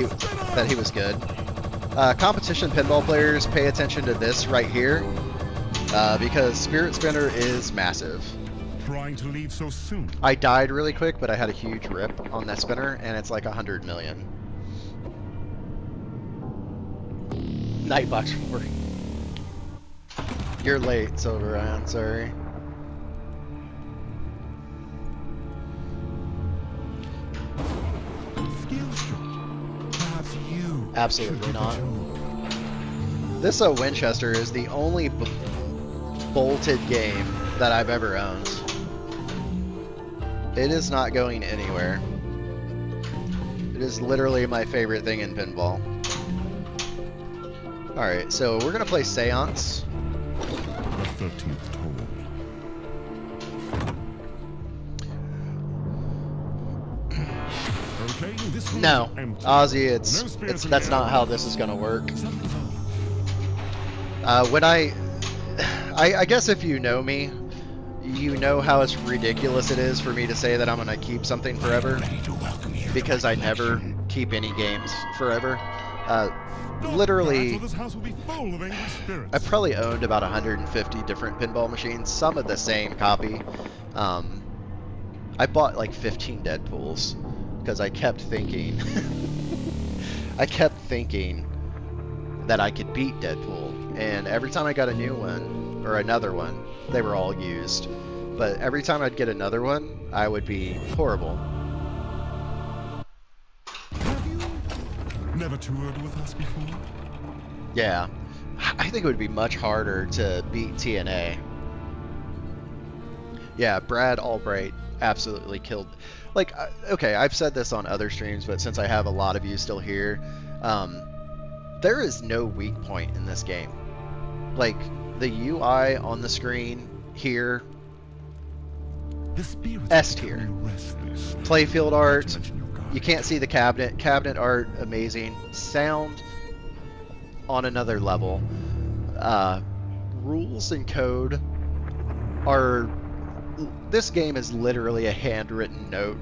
he was good. Competition pinball players, pay attention to this right here, because Spirit Spinner is massive. Trying to leave so soon. I died really quick, but I had a huge rip on that spinner, and it's like 100 million. Nightbox 4. You're late, Silver Ion, sorry. Absolutely not. This Winchester is the only bolted game that I've ever owned. It is not going anywhere. It is literally my favorite thing in pinball. Alright, so we're gonna play Seance. The 13th toll. Okay, this room No, is empty. Ozzy, that's not how this is gonna work. When I guess if you know me, you know how ridiculous it is for me to say that I'm gonna keep something forever, because I never keep any games forever. Literally, I probably owned about 150 different pinball machines, some of the same copy. I bought like 15 Deadpools because I kept thinking that I could beat Deadpool, and every time I got a new one or another one, they were all used. But every time I'd get another one, I would be horrible. Never toured with us before? Yeah, I think it would be much harder to beat TNA. Yeah, Brad Albright absolutely killed. Like, okay, I've said this on other streams, but since I have a lot of you still here, there is no weak point in this game. Like, the UI on the screen here, S tier. Playfield art, you can't see the cabinet art, amazing. Sound, on another level. Rules and code are... This game is literally a handwritten note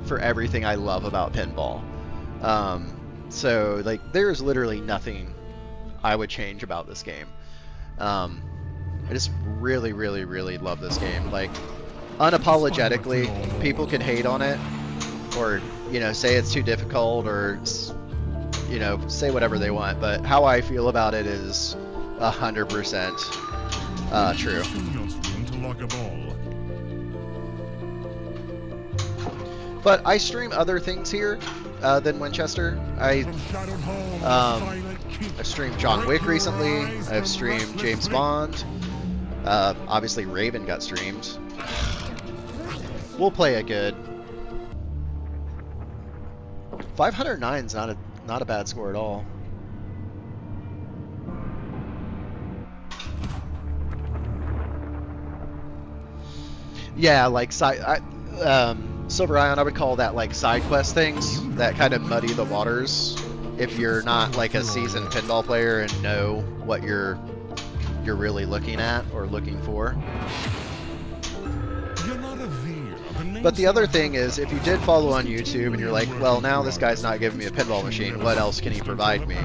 for everything I love about pinball. So, like, there's literally nothing I would change about this game. I just really, really, really love this game. Like, unapologetically, people can hate on it, or, you know, say it's too difficult, or, you know, say whatever they want, but how I feel about it is 100% true. But I stream other things here than Winchester. I streamed John Wick recently. I've streamed James Bond. Obviously Raven got streamed. We'll play it good. 509 is not a bad score at all. Yeah, like Silver Ion, I would call that like side quest things that kind of muddy the waters if you're not like a seasoned pinball player and know what you're really looking at or looking for. But the other thing is, if you did follow on YouTube and you're like, well, now this guy's not giving me a pinball machine, what else can he provide me?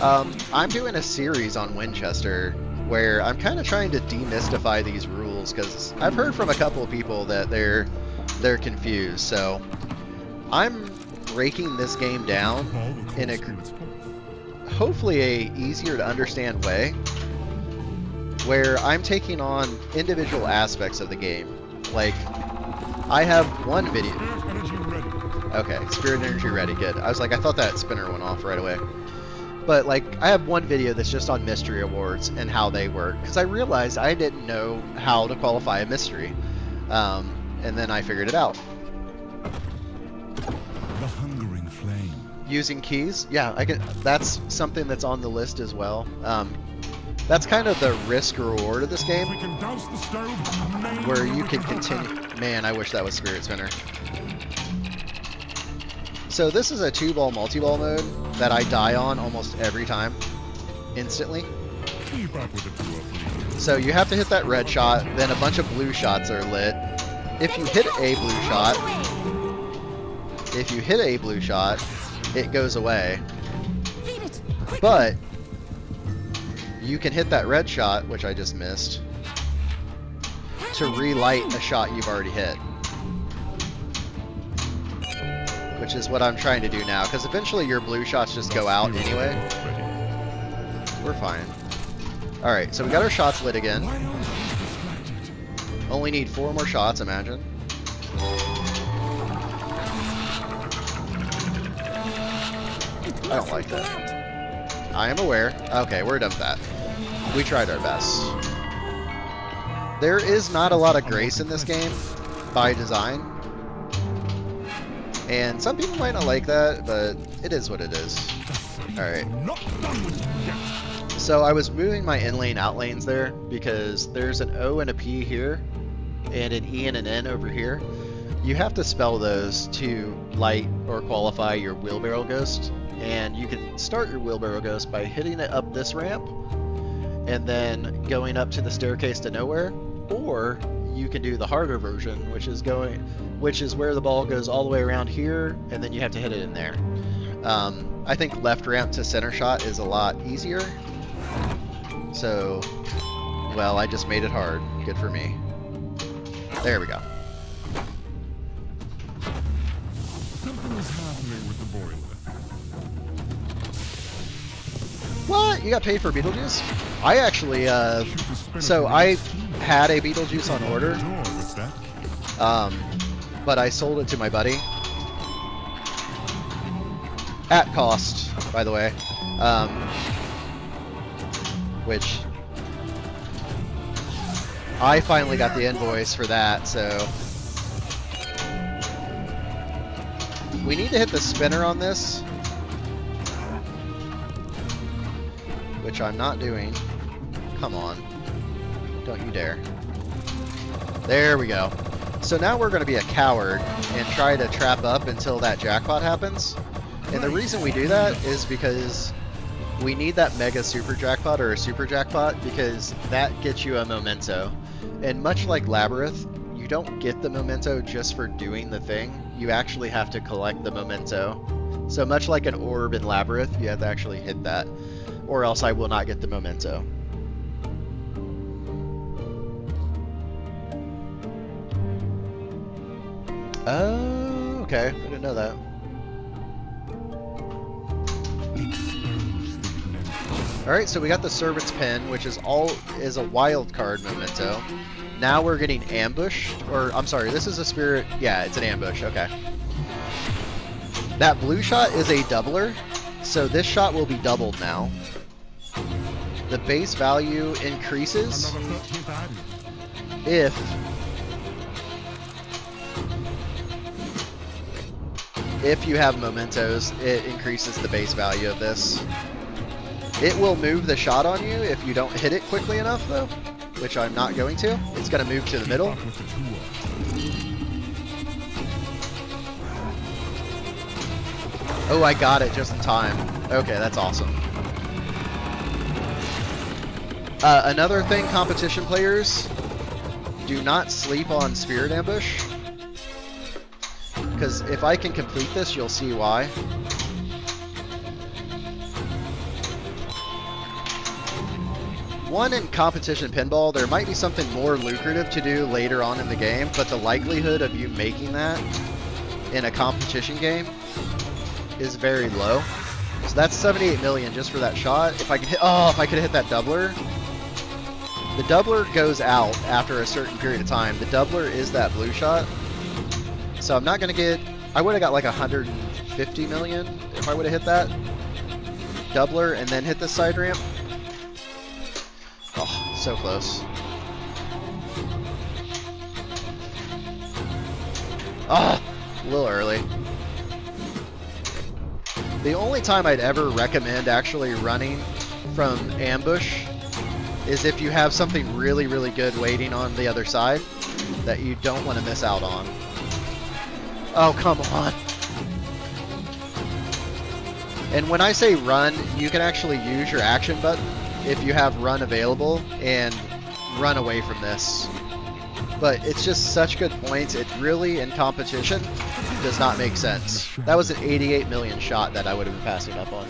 I'm doing a series on Winchester where I'm kind of trying to demystify these rules, because I've heard from a couple of people that they're confused. So I'm breaking this game down in a hopefully a easier to understand way, where I'm taking on individual aspects of the game. Like, I have one video. Okay, Spirit Energy ready, good. I was like, I thought that spinner went off right away. But like, I have one video that's just on mystery awards and how they work, because I realized I didn't know how to qualify a mystery. And then I figured it out. The hungering flame. Using keys, yeah, I can. That's something that's on the list as well. That's kind of the risk reward of this game, We can douse the stove. Main where you route can of continue. Man, I wish that was Spirit Spinner. So this is a 2-ball multi-ball mode that I die on almost every time, instantly. Keep up with the 2 of these. So you have to hit that red shot, then a bunch of blue shots are lit. If you hit a blue shot, it goes away. But you can hit that red shot, which I just missed, to relight a shot you've already hit. Which is what I'm trying to do now, because eventually your blue shots just go out anyway. We're fine. Alright, so we got our shots lit again. Only need 4 more shots, imagine. I don't like that. I am aware. Okay, we're done with that. We tried our best. There is not a lot of grace in this game by design. And some people might not like that, but it is what it is. Alright. So I was moving my in-lane out-lanes there because there's an O and a P here, and an E and an N over here. You have to spell those to light or qualify your wheelbarrow ghost. And you can start your wheelbarrow ghost by hitting it up this ramp, and then going up to the staircase to nowhere, or you can do the harder version, which is where the ball goes all the way around here, and then you have to hit it in there. I think left ramp to center shot is a lot easier. So, well, I just made it hard. Good for me. There we go. Something is happening with the boiler. What? You got paid for Beetlejuice? I actually, so I had a Beetlejuice on order, but I sold it to my buddy. At cost, by the way. Which I finally got the invoice for that, so we need to hit the spinner on this, which I'm not doing. Come on, don't you dare. There we go. So now we're going to be a coward and try to trap up until that jackpot happens. And the reason we do that is because we need that mega super jackpot or a super jackpot, because that gets you a memento. And much like Labyrinth, you don't get the memento just for doing the thing. You actually have to collect the memento. So much like an orb in Labyrinth, you have to actually hit that, or else I will not get the memento. Oh, okay. I didn't know that. Alright, so we got the Servant's Pen, which is a wild card memento. Now we're getting ambushed, or I'm sorry, this is a spirit. Yeah, it's an ambush. Okay. That blue shot is a doubler, so this shot will be doubled now. The base value increases if you have mementos. It increases the base value of this. It will move the shot on you if you don't hit it quickly enough, though, which I'm not going to. It's going to move to the middle. Oh, I got it just in time. Okay, that's awesome. Another thing, competition players, do not sleep on Spirit Ambush, because if I can complete this, you'll see why. One, in competition pinball, there might be something more lucrative to do later on in the game, but the likelihood of you making that in a competition game is very low. So that's 78 million just for that shot. If I could hit, if I could hit that doubler. The doubler goes out after a certain period of time. The doubler is that blue shot. So I'm not gonna get, I would have got like 150 million if I would have hit that doubler and then hit the side ramp. Oh, so close. Ah, a little early. The only time I'd ever recommend actually running from ambush is if you have something really, really good waiting on the other side that you don't want to miss out on. Oh, come on. And when I say run, you can actually use your action button if you have run available and run away from this. But it's just such good points. It really, in competition, does not make sense. That was an 88 million shot that I would have been passing up on.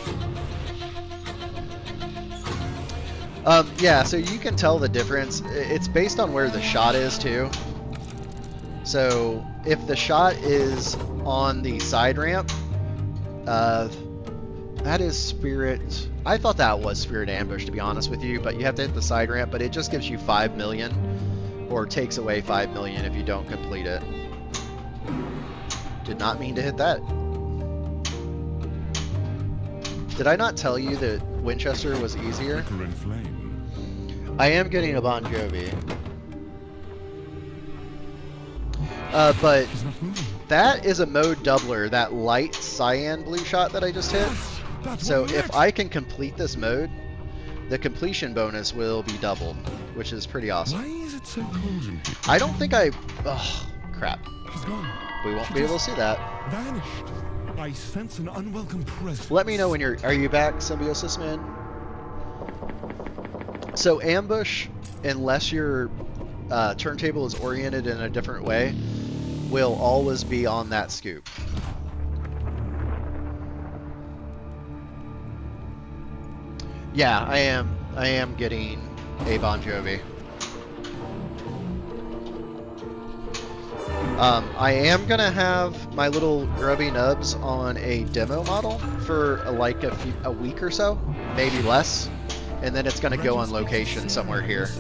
Yeah, so you can tell the difference. It's based on where the shot is, too. So if the shot is on the side ramp, that is Spirit. I thought that was Spirit Ambush, to be honest with you, but you have to hit the side ramp, but it just gives you 5 million, or takes away 5 million if you don't complete it. Did not mean to hit that. Did I not tell you that Winchester was easier? I am getting a Bon Jovi. But that is a mode doubler, that light cyan blue shot that I just hit. So if I can complete this mode, the completion bonus will be doubled, which is pretty awesome. Why is it so cold in here? I don't think I... Oh, crap. She's gone. We won't be able to see that. Vanished. I sense an unwelcome presence. Let me know when you're... Are you back, Symbiosis Man? So ambush, unless your turntable is oriented in a different way, will always be on that scoop. Yeah, I am getting a Bon Jovi. I am gonna have my little grubby nubs on a demo model for like a week or so, maybe less, and then it's gonna go on location somewhere here.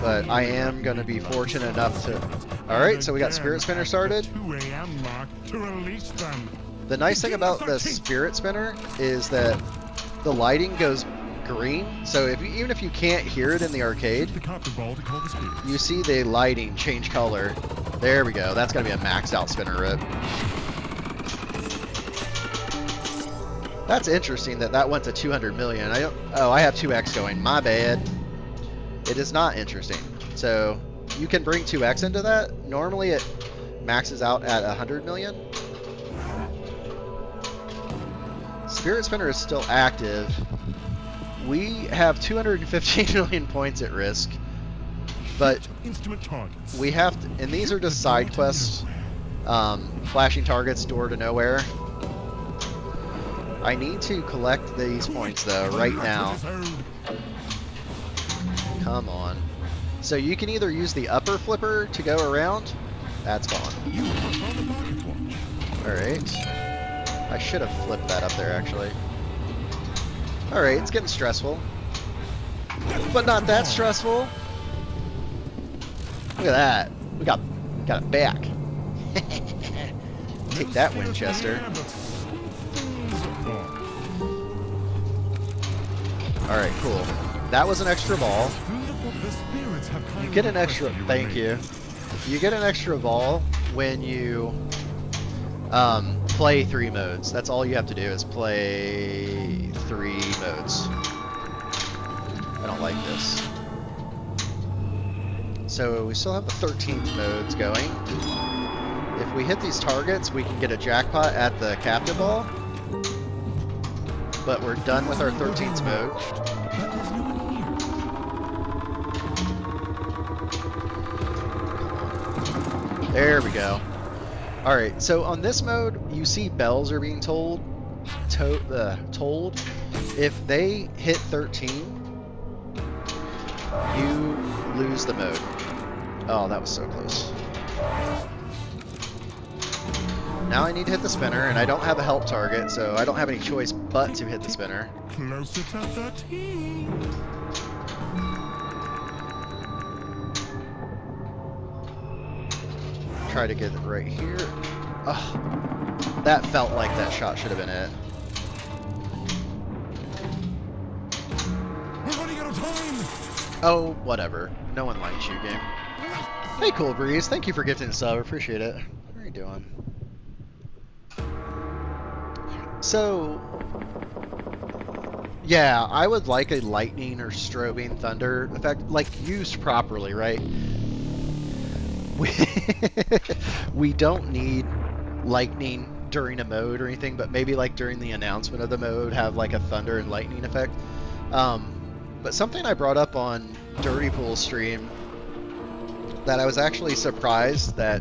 But I am gonna be fortunate enough to. All right, so we got Spirit Spinner started. The nice thing about the Spirit Spinner is that the lighting goes green, so even if you can't hear it in the arcade, you see the lighting change color. There we go. That's gonna be a maxed out spinner rip. That's interesting that went to 200 million. I have 2x going. My bad. It is not interesting. So you can bring 2x into that. Normally it maxes out at 100 million. Spirit Spinner is still active. We have 215 million points at risk, but we have to, and these are just side quests, flashing targets, door to nowhere. I need to collect these points though right now. Come on. So you can either use the upper flipper to go around. That's gone. Alright. I should have flipped that up there actually. Alright, it's getting stressful. But not that stressful. Look at that. We got it back. Take that, Winchester. Alright, cool. That was an extra ball. You get an extra... Thank you. You get an extra ball when you play 3 modes. That's all you have to do is play 3 modes. I don't like this. So we still have the 13th modes going. If we hit these targets, we can get a jackpot at the captive ball. But we're done with our 13th mode. There we go. Alright, so on this mode, you see bells are being tolled. If they hit 13, you lose the mode. Oh, that was so close. Now I need to hit the spinner, and I don't have a help target, so I don't have any choice but to hit the spinner. Closer to 13. Try to get it right here. Oh, that felt like that shot should have been it. We're running out of time. Oh, whatever. No one likes you, game. Hey, Cool Breeze. Thank you for gifting the sub. Appreciate it. How are you doing? So, Yeah, I would like a lightning or strobing thunder effect, like used properly, right? We, we don't need lightning during a mode or anything, but maybe like during the announcement of the mode, have like a thunder and lightning effect. But something I brought up on Dirty Pool stream that I was actually surprised that,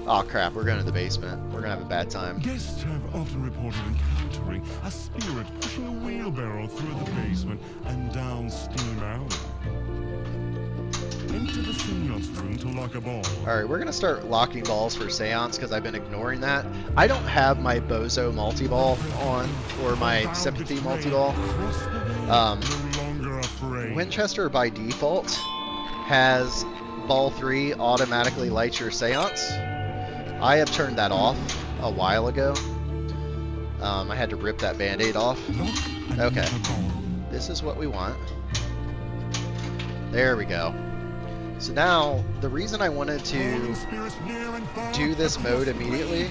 oh crap, we're going to the basement. We're going to have a bad time. Guests have often reported encountering a spirit pushing a wheelbarrow through the basement and down Steam Alley. Enter the seance room to lock a ball. Alright, we're going to start locking balls for seance because I've been ignoring that. I don't have my Bozo multi-ball on, or my Sympathy multi-ball. No longer afraid. Winchester by default has ball 3 automatically lights your seance. I have turned that off a while ago. I had to rip that band-aid off. Okay, this is what we want. There we go. So now, the reason I wanted to do this mode immediately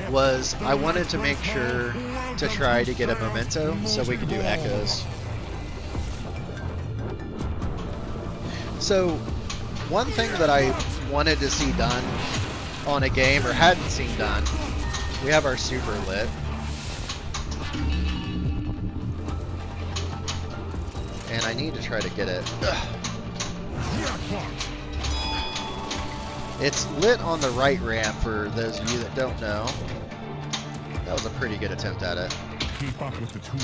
was I wanted to make sure to try to get a memento so we could do echoes. So, one thing that I wanted to see done on a game, or hadn't seen done, we have our super lit. And I need to try to get it. Ugh. It's lit on the right ramp for those of you that don't know. That was a pretty good attempt at it. Keep up with the tour.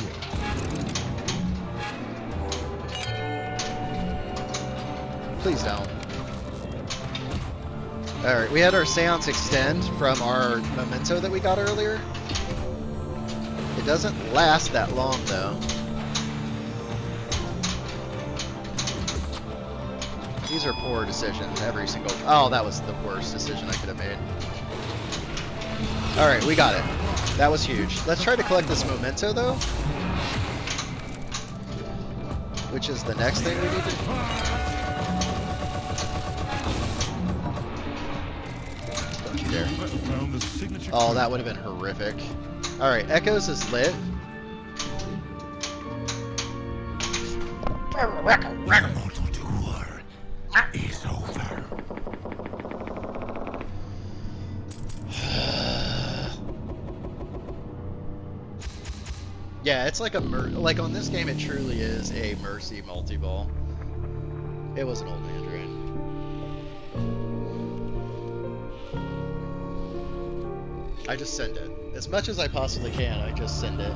Please don't. Alright, we had our seance extend from our memento that we got earlier. It doesn't last that long though. These are poor decisions, every single... Oh, that was the worst decision I could have made. Alright, we got it. That was huge. Let's try to collect this memento, though. Which is the next thing we need to... Don't you dare. Oh, that would have been horrific. Alright, Echoes is lit. Is over. Yeah, it's like a like on this game, it truly is a mercy multi-ball. It was an old Mandarin. I just send it as much as I possibly can. I just send it.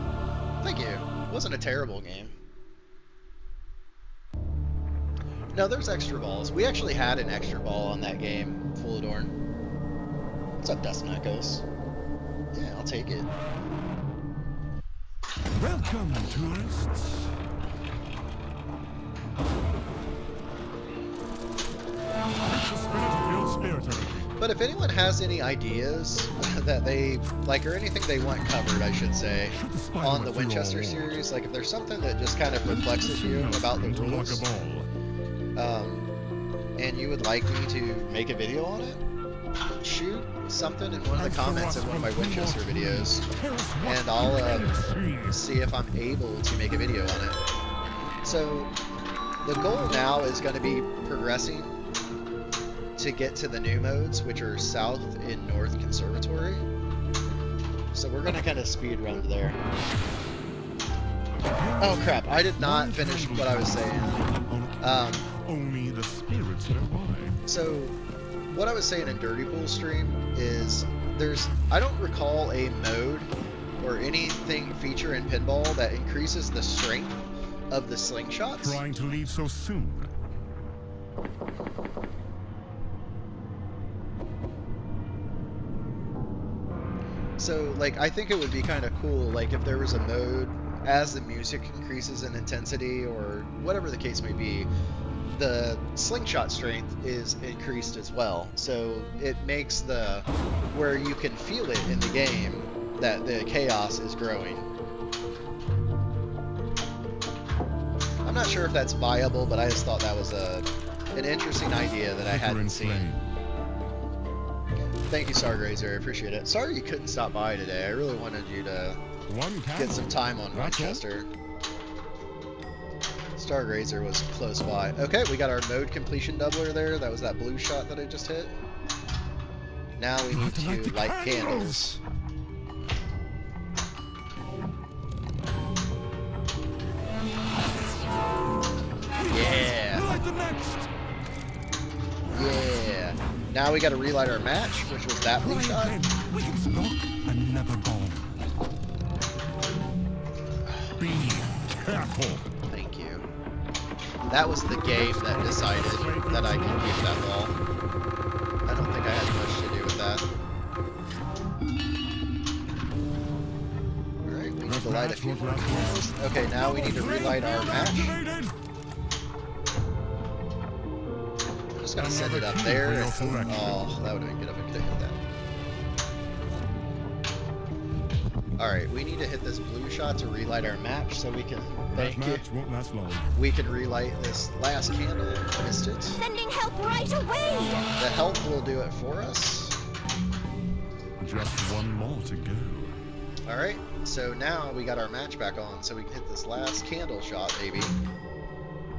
Thank you. It wasn't a terrible game. No, there's extra balls. We actually had an extra ball on that game, Full Adorn. What's up, Dustin Echoes? Yeah, I'll take it. Welcome, tourists. But if anyone has any ideas that they like, or anything they want covered, I should say, on the Winchester series, like if there's something that just kind of perplexes you about the rules, and you would like me to make a video on it, shoot something in one of the comments of one of my Winchester videos, and I'll see if I'm able to make a video on it. So the goal now is going to be progressing to get to the new modes, which are South and North Conservatory. So we're going to kind of speed run to there. Oh crap, I did not finish what I was saying. Only the spirits know why. So, what I was saying in Dirty Pool stream is I don't recall a mode or anything feature in Pinball that increases the strength of the slingshots. Trying to leave so soon. So, like, I think it would be kind of cool, like, if there was a mode as the music increases in intensity or whatever the case may be, the slingshot strength is increased as well. So it makes where you can feel it in the game that the chaos is growing. I'm not sure if that's viable, but I just thought that was an interesting idea that I hadn't seen. Thank you, Stargrazer. I appreciate it. Sorry you couldn't stop by today. I really wanted you to One get candle. some time on That's all. Winchester. Stargazer was close by. Okay, we got our mode completion doubler there. That was that blue shot that I just hit. Now we need to light candles. Yeah. Light the next. Yeah. Now we got to relight our match, which was that blue Right shot. then, we can smoke another bomb. Be careful. Thank you. That was the game that decided that I could keep that ball. I don't think I had much to do with that. Alright, we need to light a few more candles. Okay, now we need to relight our match. Activated. I'm just gonna set it up there. Oh, that would have been good if I could have hit that. Alright, we need to hit this blue shot to relight our match so we can, That thank you, match won't last long. we can relight this last candle. Missed it. Sending help right away! The help will do it for us. Just one more to go. Alright, so now we got our match back on so we can hit this last candle shot, baby.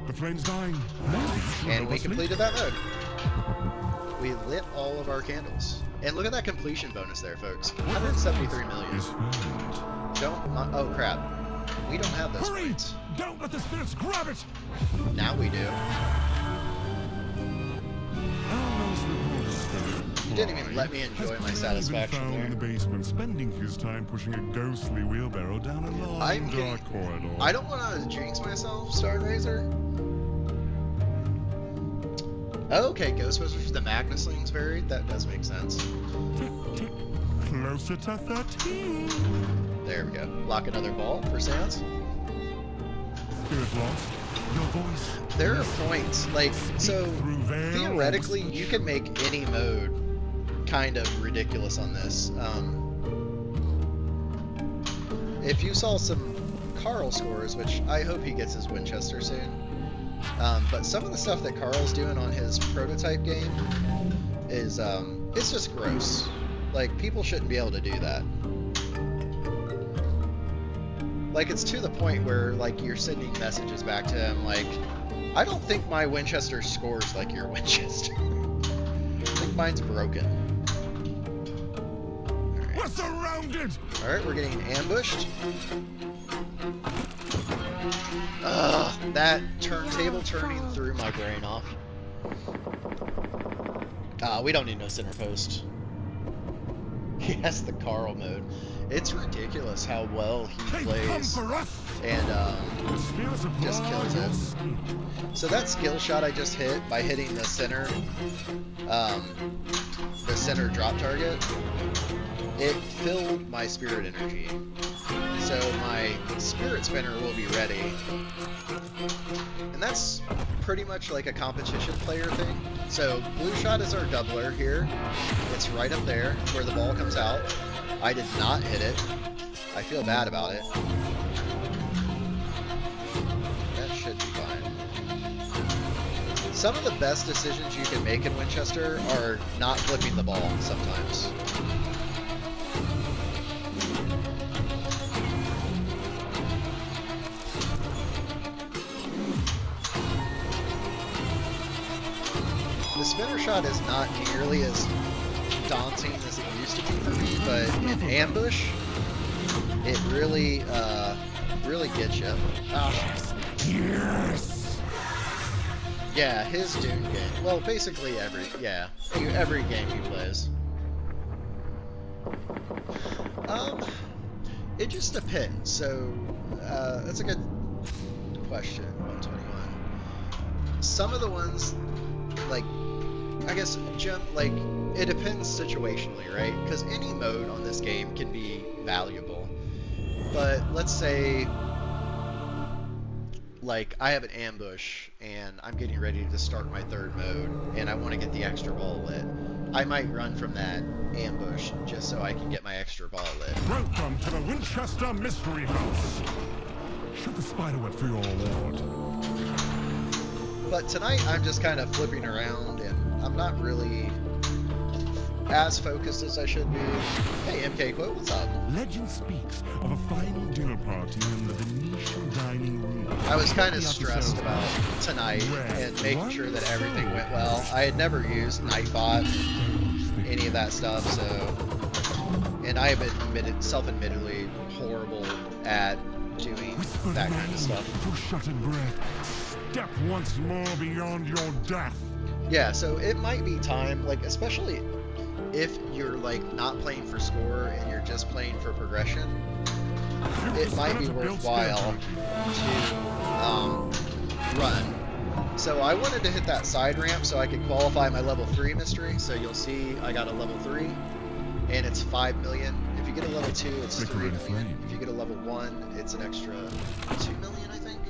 The flame's dying. Maybe she'll And help we us sleep. completed that mode. We lit all of our candles. And look at that completion bonus there, folks. 173 million. Is found. Oh crap. We don't have those Hurry! points. Don't let the spirits grab it! Now we do. You didn't even let me enjoy my satisfaction found in the there. basement, spending his time pushing a ghostly wheelbarrow down a long, I'm dark corridor. I don't want to jinx myself, Stargazer. Okay, Ghostbusters, the Magnusling's buried. That does make sense. Closer to 13. There we go. Lock another ball for seance. Spirit lost. Your voice. There are points, like, so Through veils. theoretically, you can make any mode kind of ridiculous on this. If you saw some Carl scores, which I hope he gets his Winchester soon, but some of the stuff that Carl's doing on his prototype game is, it's just gross. Like, people shouldn't be able to do that. Like, it's to the point where, like, you're sending messages back to him, like, I don't think my Winchester scores like your Winchester. I think mine's broken. We're surrounded! Alright, we're getting ambushed. Ugh, that turntable turning threw my brain off. We don't need no center post. He has the Carl mode. It's ridiculous how well he They've come plays for us! and The spirits of just blood kills your it. skin. So that skill shot I just hit by hitting the center drop target, it filled my spirit energy. So my spirit spinner will be ready. And that's pretty much like a competition player thing. So blue shot is our doubler here. It's right up there where the ball comes out. I did not hit it. I feel bad about it. That should be fine. Some of the best decisions you can make in Winchester are not flipping the ball sometimes. The spinner shot is not nearly as daunting as it used to be for me, but in ambush, it really, really gets you. Yes! Yeah, his Dune game. Well, basically every game he plays. It just depends. So, that's a good question. 121. Some of the ones, like, I guess, like, it depends situationally, right? Because any mode on this game can be valuable. But let's say, like, I have an ambush and I'm getting ready to start my third mode and I want to get the extra ball lit. I might run from that ambush just so I can get my extra ball lit. Welcome to the Winchester Mystery House. Shoot the spiderweb for your award. But tonight I'm just kind of flipping around and I'm not really as focused as I should be. Hey, MK Quote, what's up? Legend speaks of a final dinner party in the Venetian dining room. I was kind of stressed about tonight and making sure that everything went well. I had never used Nightbot, any of that stuff, so... And I have been self-admittedly horrible at doing that kind of stuff. For shuttered breath, step once more beyond your death. Yeah, so it might be time, like, especially if you're, like, not playing for score and you're just playing for progression, it might be worthwhile to run. So I wanted to hit that side ramp so I could qualify my level 3 mystery. So you'll see I got a level 3, and it's 5 million. If you get a level 2, it's 3 million. If you get a level 1, it's an extra 2 million, I think.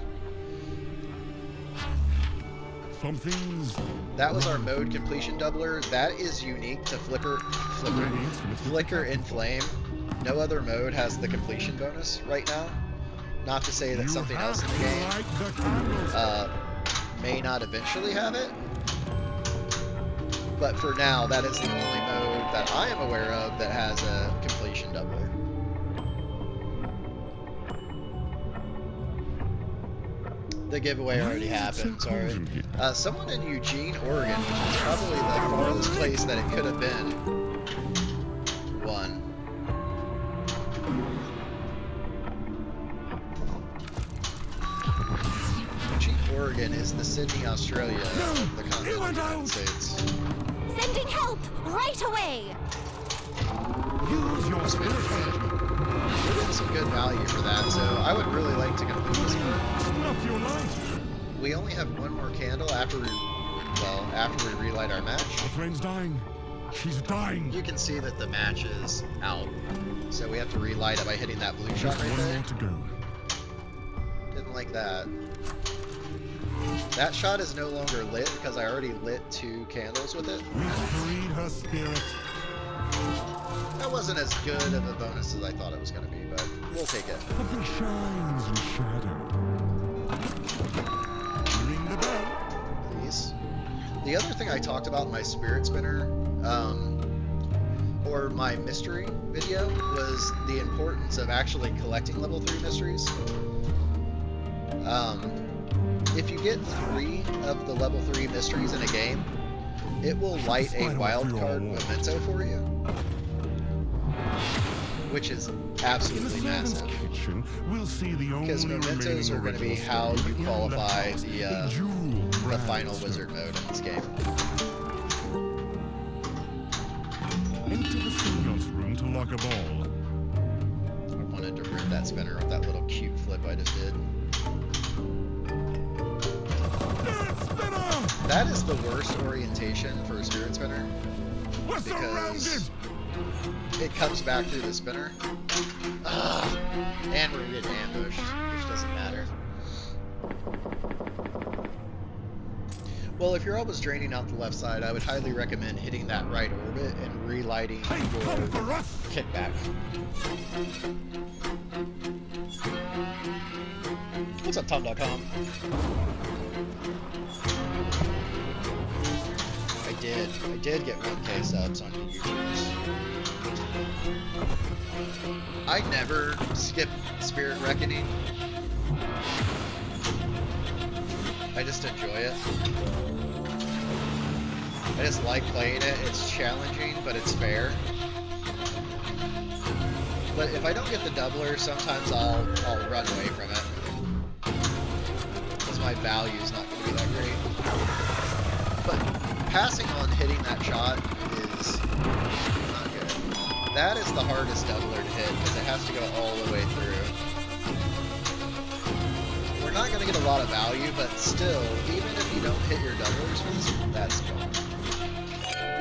Some things. That was our mode completion doubler. That is unique to Flicker and Flame. No other mode has the completion bonus right now. Not to say that something else in the game may not eventually have it. But for now, that is the only mode that I am aware of that has a completion doubler. The giveaway already happened, sorry. Someone in Eugene, Oregon, which is probably the farthest place that it could have been, won. Eugene, Oregon is the Sydney, Australia of the continent of the United States. Sending help right away. Use your spirit. We're getting some good value for that, so I would really like to complete this one. Snuff your light. We only have one more candle after we relight our match. The flame's dying. She's dying. You can see that the match is out, so we have to relight it by hitting that blue shot right One there. more to go. Didn't like that. That shot is no longer lit because I already lit 2 candles with it. We freed her spirit. That wasn't as good of a bonus as I thought it was going to be, but we'll take it. Something shines in shadow. Ring the bell. Please. The other thing I talked about in my Spirit Spinner, or my mystery video, was the importance of actually collecting level 3 mysteries. If you get 3 of the level 3 mysteries in a game, it will light a wildcard memento for you, which is absolutely massive. Because mementos are going to be how you qualify the final wizard mode in this game. Enter the seance room to lock a ball. I wanted to rip that spinner with that little cute flip I just did. That is the worst orientation for a Spirit Spinner, because it comes back through the spinner. Ugh. And we're getting ambushed, which doesn't matter. Well, if you're always draining out the left side, I would highly recommend hitting that right orbit and relighting your kickback. What's up, Tom.com? I did get 1K subs on YouTubers. I never skip Spirit Reckoning. I just enjoy it. I just like playing it. It's challenging, but it's fair. But if I don't get the doubler, sometimes I'll run away from it, because my value's not going to be that great. But passing on hitting that shot is not good. That is the hardest doubler to hit, because it has to go all the way through. We're not going to get a lot of value, but still, even if you don't hit your doublers for this, that's gone.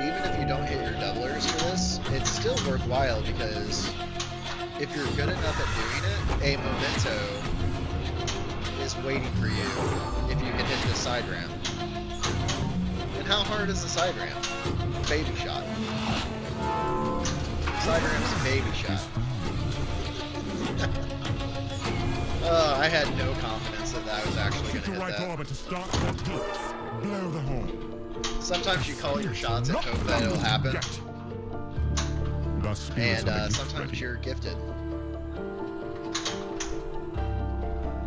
Even if you don't hit your doublers for this, it's still worthwhile, because if you're good enough at doing it, a memento is waiting for you if you can hit this side ramp. And how hard is the side ramp? Baby shot. Side ramp's a baby shot. I had no confidence that I was actually going to hit that. Sometimes you call your shots and hope that it'll happen. spears And are at least sometimes ready. you're gifted.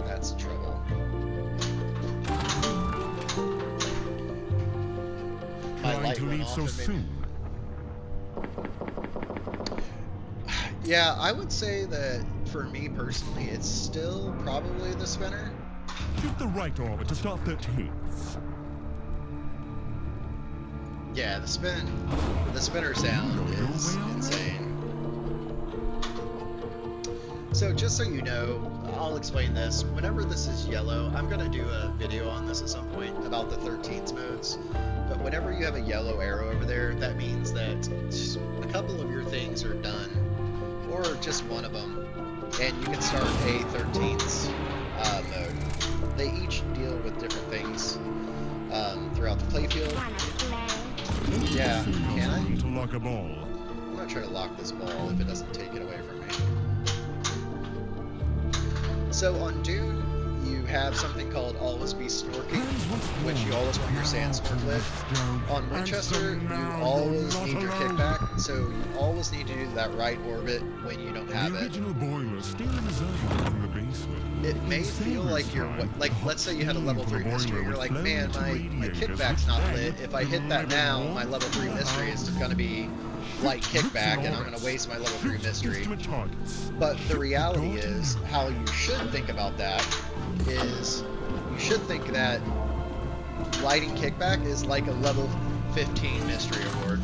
That's trouble. My Trying light to went leave off so and maybe- soon. Yeah, I would say that for me personally, it's still probably the spinner. Shoot the right orbit to start 13th. Yeah, the spinner sound is insane. So just so you know, I'll explain this. Whenever this is yellow, I'm going to do a video on this at some point about the 13s modes. But whenever you have a yellow arrow over there, that means that a couple of your things are done, or just one of them, and you can start a 13s mode. They each deal with different things throughout the playfield. Yeah, can I? To lock a ball. I'm not trying to lock this ball if it doesn't take it away from me. So on Dune, you have something called always be snorking, which you always want your sand snork lit. On Winchester, you always need your kickback, so you always need to do that right orbit when you don't have The it. original boiler still reserved in the basement. It may feel like you're, like, let's say you had a level 3 mystery, you're like, man, my kickback's not lit. If I hit that now, my level 3 mystery is just going to be light kickback, and I'm going to waste my level 3 mystery. But the reality is, how you should think about that is, you should think that lighting kickback is like a level 15 mystery award.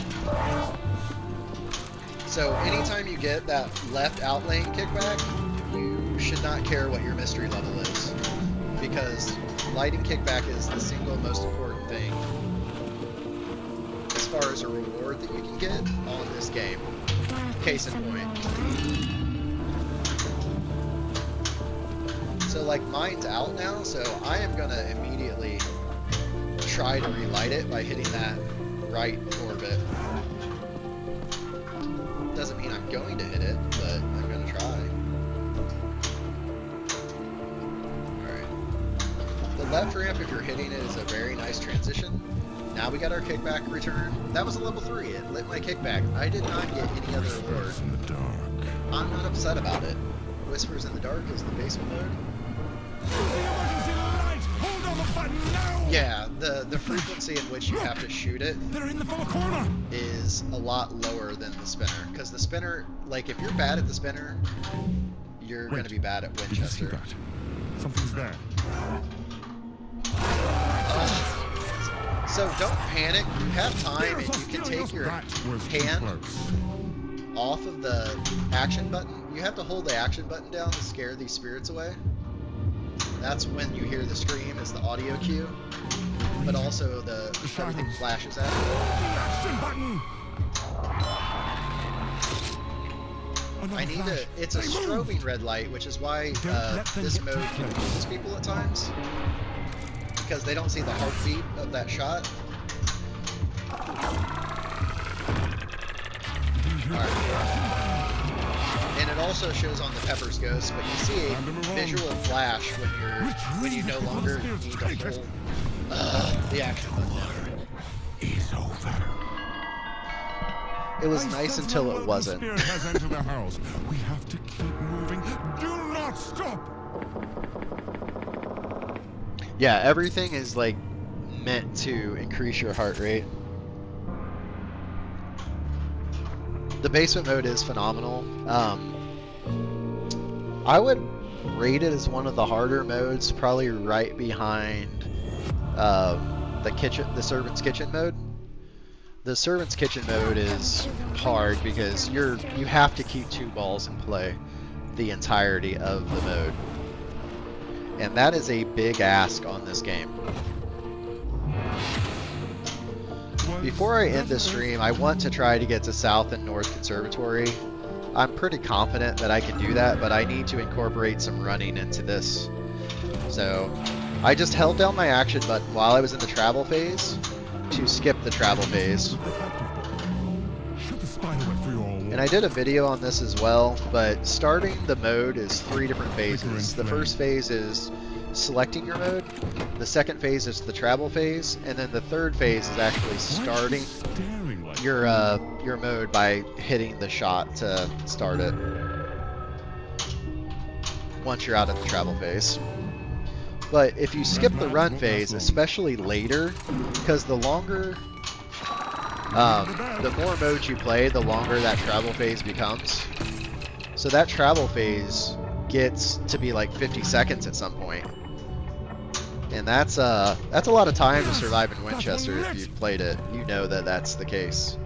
So anytime you get that left outlane kickback, you should not care what your mystery level is, because lighting kickback is the single most important thing as far as a reward that you can get on this game. Case in point. So like mine's out now, so I am gonna immediately try to relight it by hitting that right orbit. Doesn't mean I'm going to hit it, but I'm gonna try. Alright. The left ramp, if you're hitting it, is a very nice transition. Now we got our kickback return. That was a level 3. It lit my kickback. I did not get any other award. In the dark. I'm not upset about it. Whispers in the Dark is the basement mode. Emergency light! Hold on the button now! Yeah, the frequency in which you have to shoot it They're in the far corner! is a lot lower than the spinner. Because the spinner, like if you're bad at the spinner, you're going to be bad at Did you see Winchester. that? Something's there. So don't panic. You have time, and you can take your That was too hand close. off of the action button. You have to hold the action button down to scare these spirits away. That's when you hear the scream, is the audio cue. But also the everything flashes at you. Action button! Another I need flash. a. It's a They moved. strobing red light, which is why Don't let them this get mode too close. confuses people at times, because they don't see the heartbeat of that shot. Alright. And it also shows on the Pepper's Ghost, but you see a visual flash when you no longer need to hold the action button. Is over. It was nice until it wasn't. The spirit has entered the house. We have to keep moving. Do not stop. Yeah, everything is like meant to increase your heart rate. The basement mode is phenomenal. I would rate it as one of the harder modes, probably right behind the servant's kitchen mode. The servant's kitchen mode is hard because you have to keep 2 balls in play the entirety of the mode, and that is a big ask on this game. Before I end this stream, I want to try to get to South and North Conservatory. I'm pretty confident that I can do that, but I need to incorporate some running into this. So I just held down my action button while I was in the travel phase to skip the travel phase. Shoot the spiderweb through your And I did a video on this as well, but starting the mode is 3 different phases. The first phase is selecting your mode. The second phase is the travel phase, and then the third phase is actually starting your mode by hitting the shot to start it. Once you're out of the travel phase. But if you skip the run phase, especially later, because the longer, the more modes you play, the longer that travel phase becomes. So that travel phase gets to be like 50 seconds at some point. And that's a lot of time to survive in Winchester. If you've played it, you know that that's the case.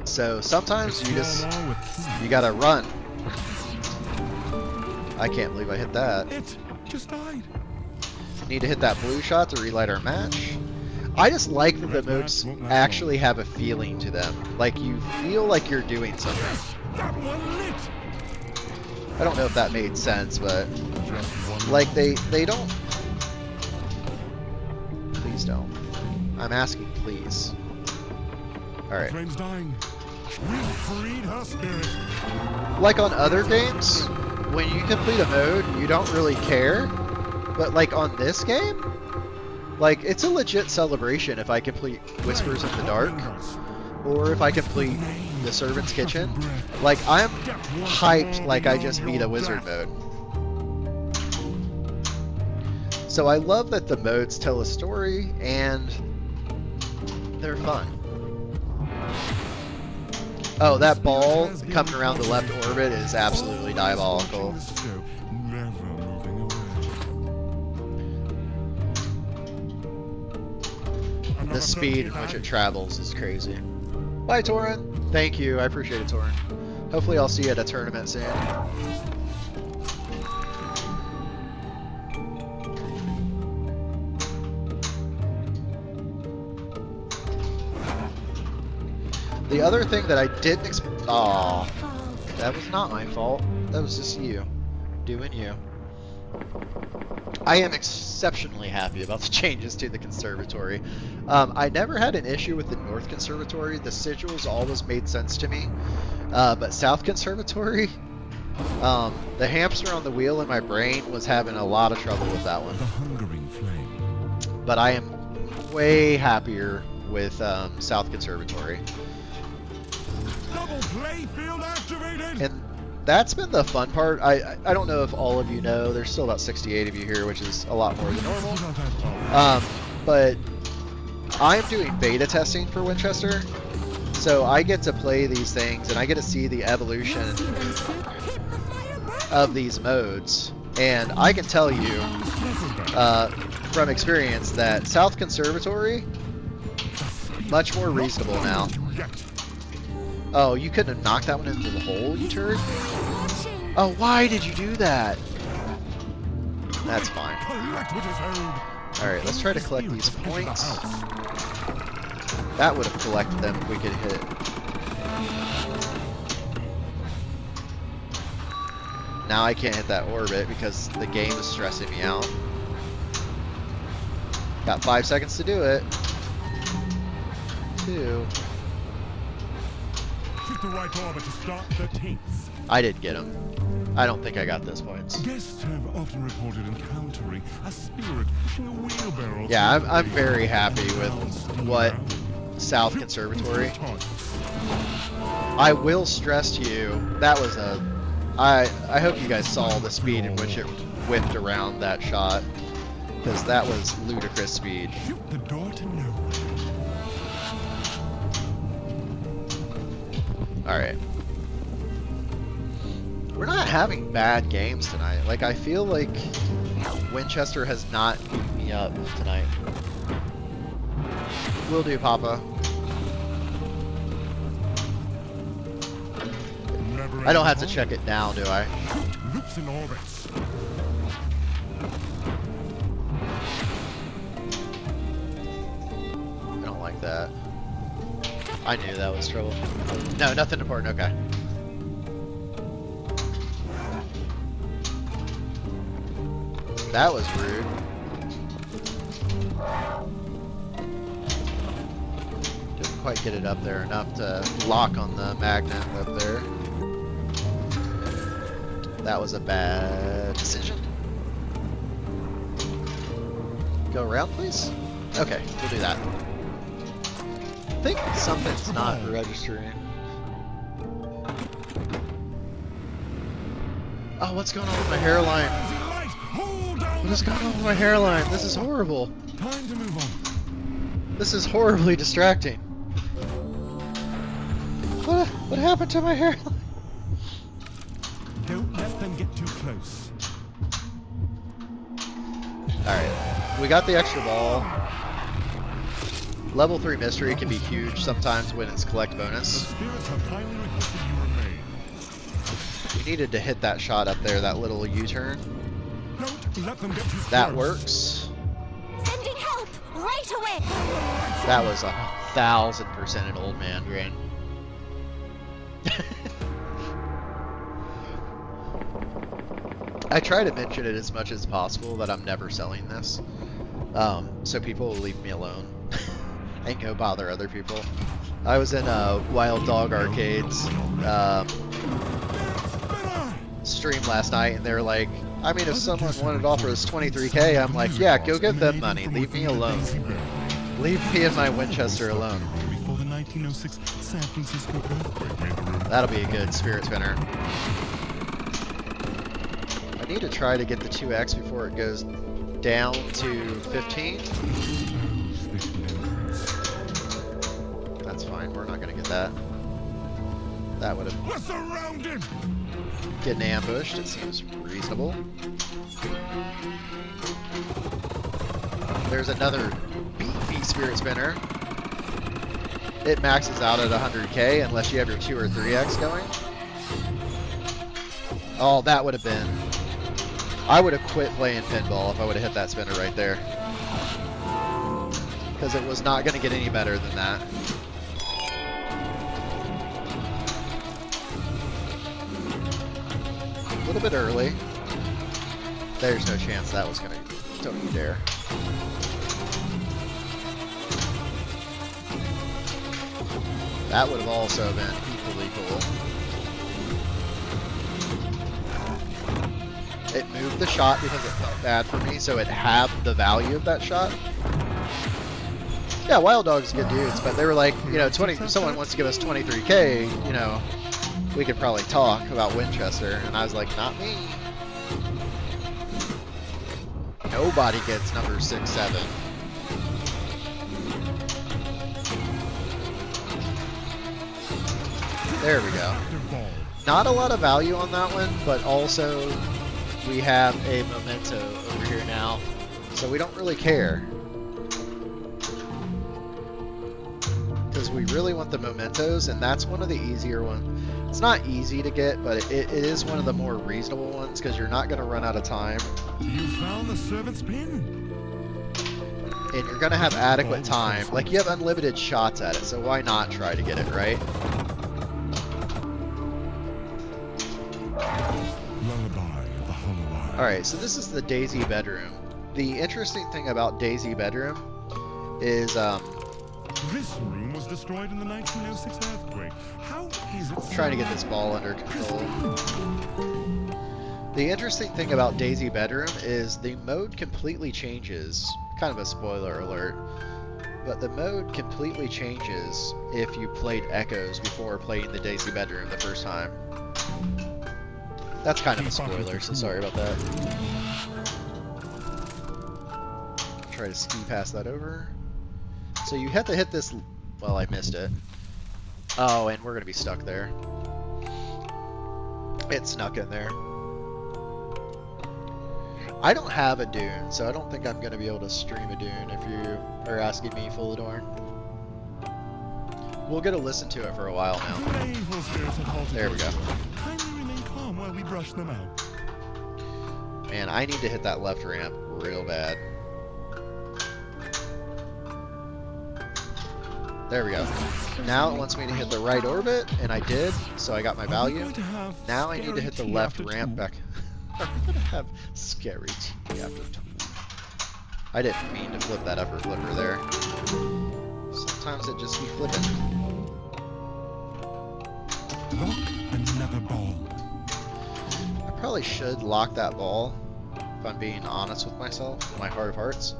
So sometimes you gotta run. I can't believe I hit that. It just died. Need to hit that blue shot to relight our match. I just like that the modes actually have a feeling to them. Like you feel like you're doing something. That one lit. I don't know if that made sense, but like they don't. Please don't. I'm asking, please. All right. Flame's dying. We freed her spirit. Like on other games, when you complete a mode, you don't really care. But like on this game, like it's a legit celebration if I complete Whispers in the Dark, or if I complete the Servant's Kitchen. Like I'm hyped like I just beat a wizard mode. So I love that the modes tell a story and they're fun. Oh, that ball coming around the left orbit is absolutely diabolical. The speed in which it travels is crazy. Bye, Torin. Thank you. I appreciate it, Torin. Hopefully I'll see you at a tournament soon. The other thing that I didn't expect... Aw, that was not my fault. That was just you. Doing you. I am exceptionally happy about the changes to the conservatory. I never had an issue with the North Conservatory. The sigils always made sense to me. But South Conservatory, the hamster on the wheel in my brain was having a lot of trouble with that one. The hungering flame. But I am way happier with South Conservatory. Double playfield activated. And that's been the fun part. I don't know if all of you know, there's still about 68 of you here, which is a lot more than normal. But I'm doing beta testing for Winchester, so I get to play these things and I get to see the evolution of these modes. And I can tell you from experience that South Conservatory, much more reasonable now. Oh, you couldn't have knocked that one into the hole, you turd? Oh, why did you do that? That's fine. Alright, let's try to collect these points. That would have collected them if we could hit. Now I can't hit that orbit because the game is stressing me out. Got 5 seconds to do it. 2. The right orbit to start 13th. I didn't get him. I don't think I got those points. Guests have often reported encountering a spirit pushing a wheelbarrow. Yeah, I'm very happy with what South Conservatory. I will stress to you, that was a... I hope you guys saw the speed in which it whipped around that shot, because that was ludicrous speed. The door to nowhere. Alright. We're not having bad games tonight. Like, I feel like Winchester has not beat me up tonight. Will do, Papa. I don't have to check it now, do I? Loops in orbits. I don't like that. I knew that was trouble. No, nothing important, okay. That was rude. Didn't quite get it up there enough to lock on the magnet up there. That was a bad decision. Go around, please? Okay, we'll do that. I think something's not registering. Oh, what's going on with my hairline? What is going on with my hairline? This is horrible. Time to move on. This is horribly distracting. What happened to my hairline? Don't let them get too close. Alright, we got the extra ball. Level 3 mystery can be huge sometimes when it's collect The bonus. spirits have kindly requested you remain. We needed to hit that shot up there, that little U-turn. Don't let them get too close. That works. Sending help right away. That was 1000% an old man brain. I try to mention it as much as possible that I'm never selling this, so people will leave me alone and go bother other people. I was in Wild Dog Arcade's stream last night, and they're like, I mean, if someone wanted to offer us 23K, I'm like, yeah, go get them money. Leave me alone. Leave me and my Winchester alone. Before the 1906 San Francisco earthquake made the room. That'll be a good spirit spinner. I need to try to get the 2x before it goes down to 15. That's fine, we're not gonna get that. That would have... We're surrounded! Getting ambushed, it seems reasonable. There's another beefy spirit spinner. It maxes out at 100k unless you have your 2 or 3x going. Oh, that would have been... I would have quit playing pinball if I would have hit that spinner right there. Because it was not going to get any better than that. A little bit early. There's no chance that was going to... Don't you dare. That would have also been equally cool. It moved the shot because it felt bad for me, so it halved the value of that shot. Yeah, Wild Dog's good dudes, but they were like, you know, if someone wants to give us 23k, you know, we could probably talk about Winchester. And I was like, not me. Nobody gets number 6, 7. There we go. Not a lot of value on that one, but also we have a memento over here now, so we don't really care. Because we really want the mementos, and that's one of the easier ones. It's not easy to get, but it is one of the more reasonable ones, because you're not going to run out of time. You found the servant's pin? And you're going to have adequate time. Like, you have unlimited shots at it, so why not try to get it, right? Alright, so this is the Daisy bedroom. The interesting thing about Daisy bedroom is, This room was destroyed in the 1906 earthquake. How is it? trying to get this ball under control. The interesting thing about Daisy bedroom is the mode completely changes. Kind of a spoiler alert. But the mode completely changes if you played Echoes before playing the Daisy bedroom the first time. That's kind of a spoiler, so sorry about that. Try to ski past that over. So you have to hit this... Well, I missed it. Oh, and we're going to be stuck there. It snuck in there. I don't have a Dune, so I don't think I'm going to be able to stream a Dune if you are asking me, Fulladorn. We'll get to listen to it for a while now. There we go. While we brush them out. Man, I need to hit that left ramp real bad. There we go. Now it wants me to hit the right orbit, and I did, so I got my value. Now I need to hit the left ramp back. Are we going to have scary tea after 2? I didn't mean to flip that upper flipper there. Sometimes it just be flipping. Lock another ball. I probably should lock that ball, if I'm being honest with myself, in my heart of hearts.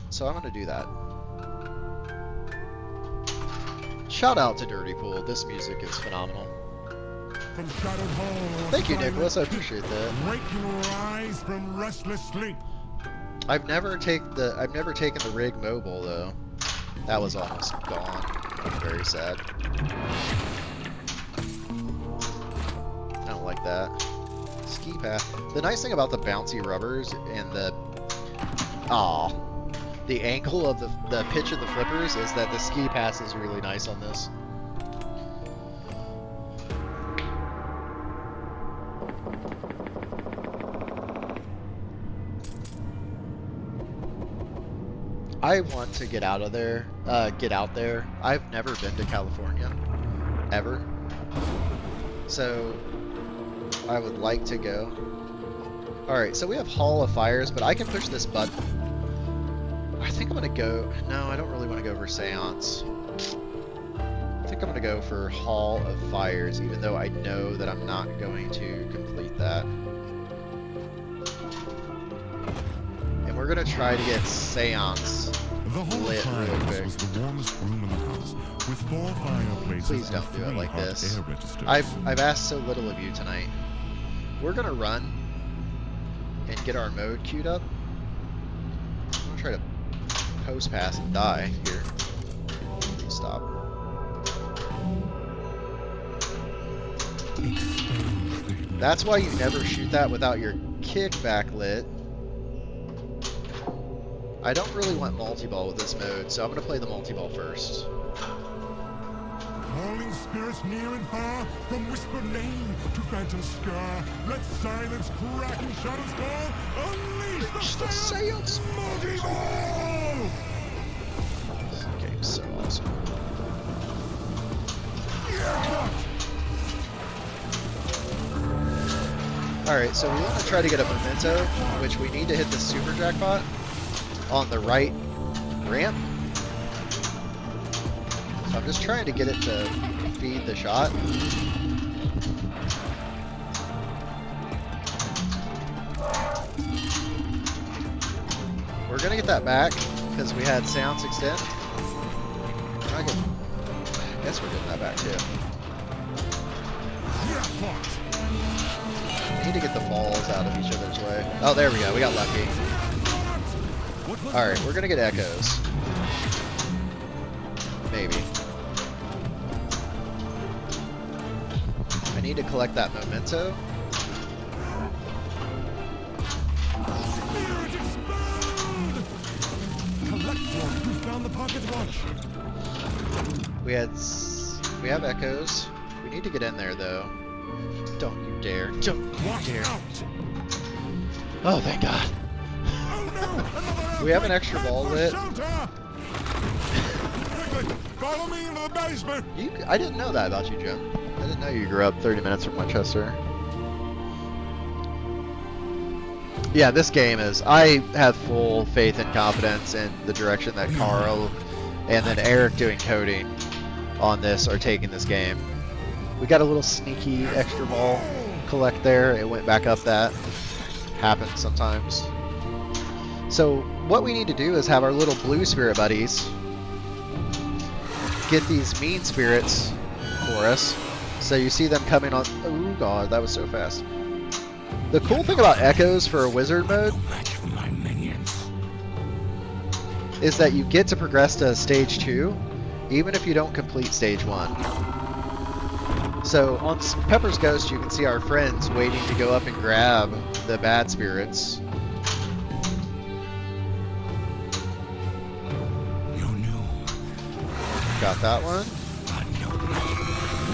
So I'm gonna do that. Shout out to Dirty Pool. This music is phenomenal. From Shadowed Hall. Thank you, Nicholas. I appreciate that. Wake your eyes from restless sleep. I've never taken the rig mobile though. That was almost gone. I'm very sad. I don't like that. Ski path. The nice thing about the bouncy rubbers and the the angle of the pitch of the flippers is that the ski pass is really nice on this. I want to get out there. I've never been to California, ever. So I would like to go. Alright, so we have Hall of Fires, but I can push this button. I think I'm gonna go, no, I don't really want to go for Seance. I think I'm gonna go for Hall of Fires, even though I know that I'm not going to complete that. And we're gonna try to get Seance The Hall of lit real Fires quick. was the warmest room in the house, with 4 fireplaces Please don't and do it 3 like hot this. air registers. I've asked so little of you tonight. We're gonna run and get our mode queued up. I'm gonna try to post pass and die here. Stop. That's why you never shoot that without your kickback lit. I don't really want multi-ball with this mode, so I'm gonna play the multi-ball first. Calling spirits near and far, from Whisper Lane to Phantom Scar. Let silence crack and shadows fall. Unleash the Seance Multi-Ball! This game's so awesome. Alright, so we want to try to get a memento, which we need to hit the super jackpot on the right ramp. So I'm just trying to get it to feed the shot. We're gonna get that back because we had Seance Extend. We're not getting, I guess we're getting that back too. We need to get the balls out of each other's way. Oh, there we go. We got lucky. Alright, we're gonna get echoes. Maybe. I need to collect that memento. Spirit explode! Collect one who found the pocket watch. We have echoes. We need to get in there though. Don't you dare. Don't you Watch dare. out! Oh, thank God. Oh no! Another We have an extra ball lit. Quickly, follow me into the basement! I didn't know that about you, Jim. I didn't know you grew up 30 minutes from Winchester. Yeah, this game is... I have full faith and confidence in the direction that Carl and then Eric doing coding on this are taking this game. We got a little sneaky extra ball collect there. It went back up that. Happens sometimes. So what we need to do is have our little blue spirit buddies get these mean spirits for us. So you see them coming on. Oh god, that was so fast. The cool thing about echoes for a wizard mode is that you get to progress to stage 2 even if you don't complete stage 1. So on Pepper's Ghost you can see our friends waiting to go up and grab the bad spirits. Got that one.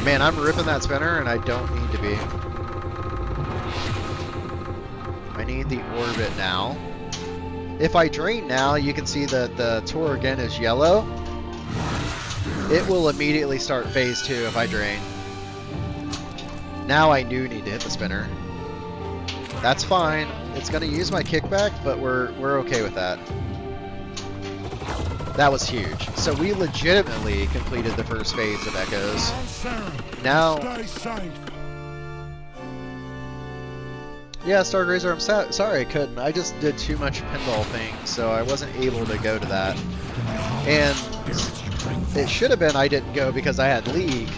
Man, I'm ripping that spinner and I don't need to be. I need the orbit now. If I drain now, you can see that the tour again is yellow. It will immediately start phase 2 if I drain. Now I do need to hit the spinner. That's fine. It's going to use my kickback, but we're okay with that. That was huge. So we legitimately completed the first phase of Echoes. Now Yeah, Stargrazer, I'm sorry I couldn't. I just did too much pinball things, so I wasn't able to go to that. And it should have been I didn't go because I had League,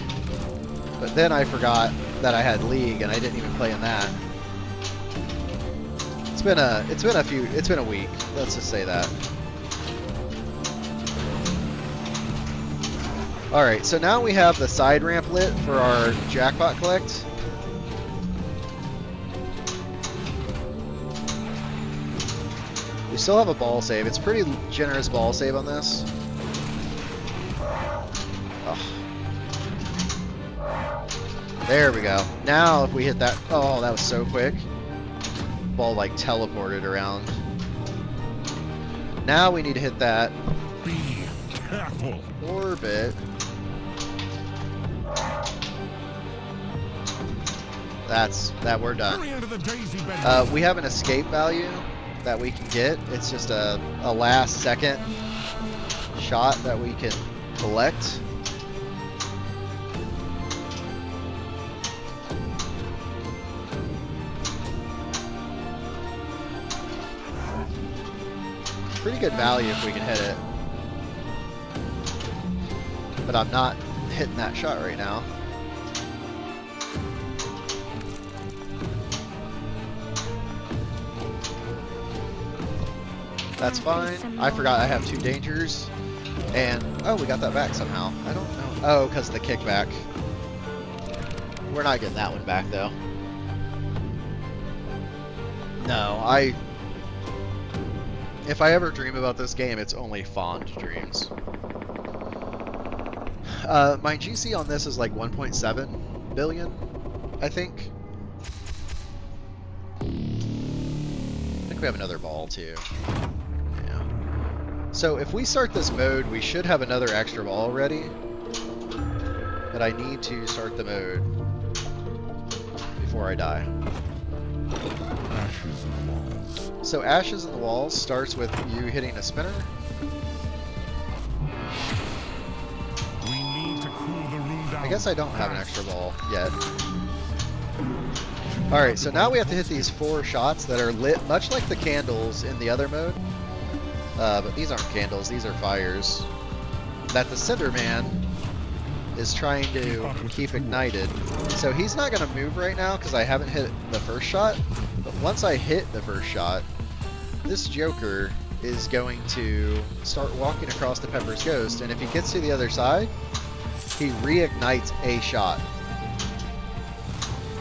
but then I forgot that I had League and I didn't even play in that. It's been a week. Let's just say that. All right, so now we have the side ramp lit for our jackpot collect. We still have a ball save. It's pretty generous ball save on this. Oh. There we go. Now if we hit that, oh, that was so quick. Ball like teleported around. Now we need to hit that orbit. That we're done. We have an escape value that we can get. It's just a last second shot that we can collect. Pretty good value if we can hit it. But I'm not hitting that shot right now. That's fine. I forgot I have 2 dangers. And, oh, we got that back somehow. I don't know. Oh, because of the kickback. We're not getting that one back, though. No, if I ever dream about this game, it's only fond dreams. My GC on this is like 1.7 billion, I think. I think we have another ball, too. Yeah. So if we start this mode, we should have another extra ball ready. But I need to start the mode before I die. Ashes in the walls. So Ashes in the Walls starts with you hitting a spinner. We need to cool the room down. I guess I don't have an extra ball yet. Alright, so now we have to hit these 4 shots that are lit much like the candles in the other mode. But these aren't candles, these are fires. That the Cinder Man is trying to keep ignited. So he's not going to move right now because I haven't hit the first shot. But once I hit the first shot, this Joker is going to start walking across the Pepper's Ghost, and if he gets to the other side, he reignites a shot.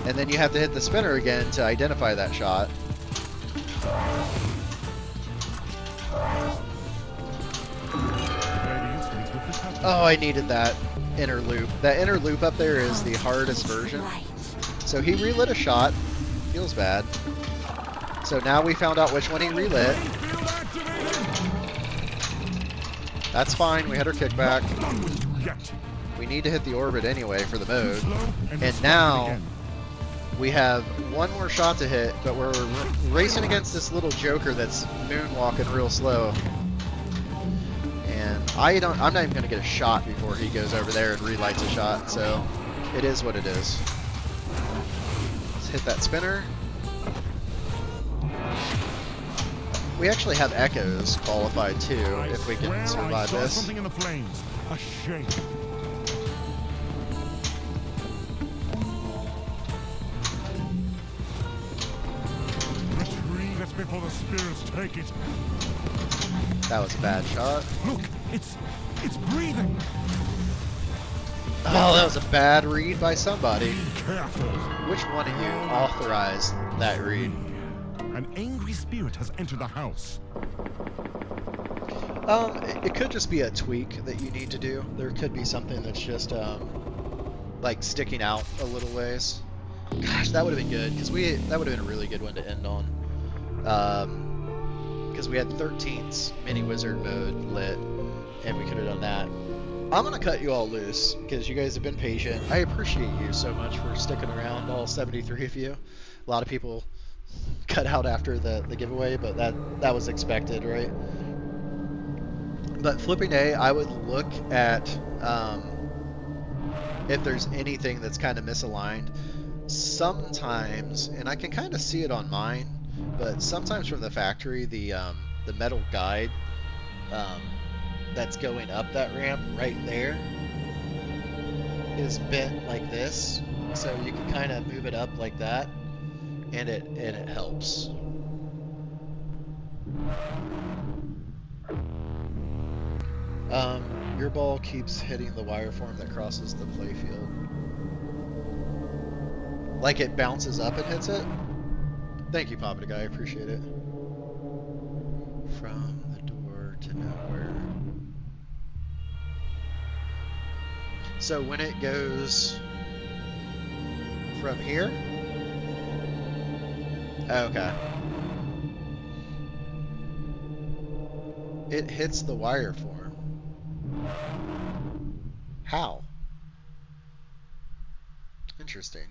And then you have to hit the spinner again to identify that shot. Oh, I needed that inner loop. That inner loop up there is the hardest version. So he relit a shot. Feels bad. So now we found out which one he relit. That's fine, we had our kickback. We need to hit the orbit anyway for the mode. And now we have one more shot to hit, but we're racing against this little Joker that's moonwalking real slow. And I'm not even gonna get a shot before he goes over there and relights a shot, so it is what it is. Let's hit that spinner. We actually have echoes qualified too, if we can survive this. Something in the flames. A shame. Retrieve it before the spirits take it. That was a bad shot. Look, it's breathing. Oh, that was a bad read by somebody. Be careful. Which one of you authorized that read? An angry spirit has entered the house. It could just be a tweak that you need to do. There could be something that's just, like sticking out a little ways. Gosh, that would have been good, because that would have been a really good one to end on. Because we had 13's Mini Wizard mode lit, and we could have done that. I'm going to cut you all loose, because you guys have been patient. I appreciate you so much for sticking around, all 73 of you. A lot of people cut out after the giveaway, but that was expected, right? But flipping A, I would look at if there's anything that's kind of misaligned. sometimes, and I can kind of see it on mine, but sometimes from the factory, the metal guide um, that's going up that ramp right there is bent like this, so you can kind of move it up like that, and it helps. Your ball keeps hitting the wire form that crosses the playfield. Like it bounces up and hits it? Thank you, Papa Guy. I appreciate it. From the door to nowhere. So when it goes from here? Okay. It hits the wire form. How? Interesting.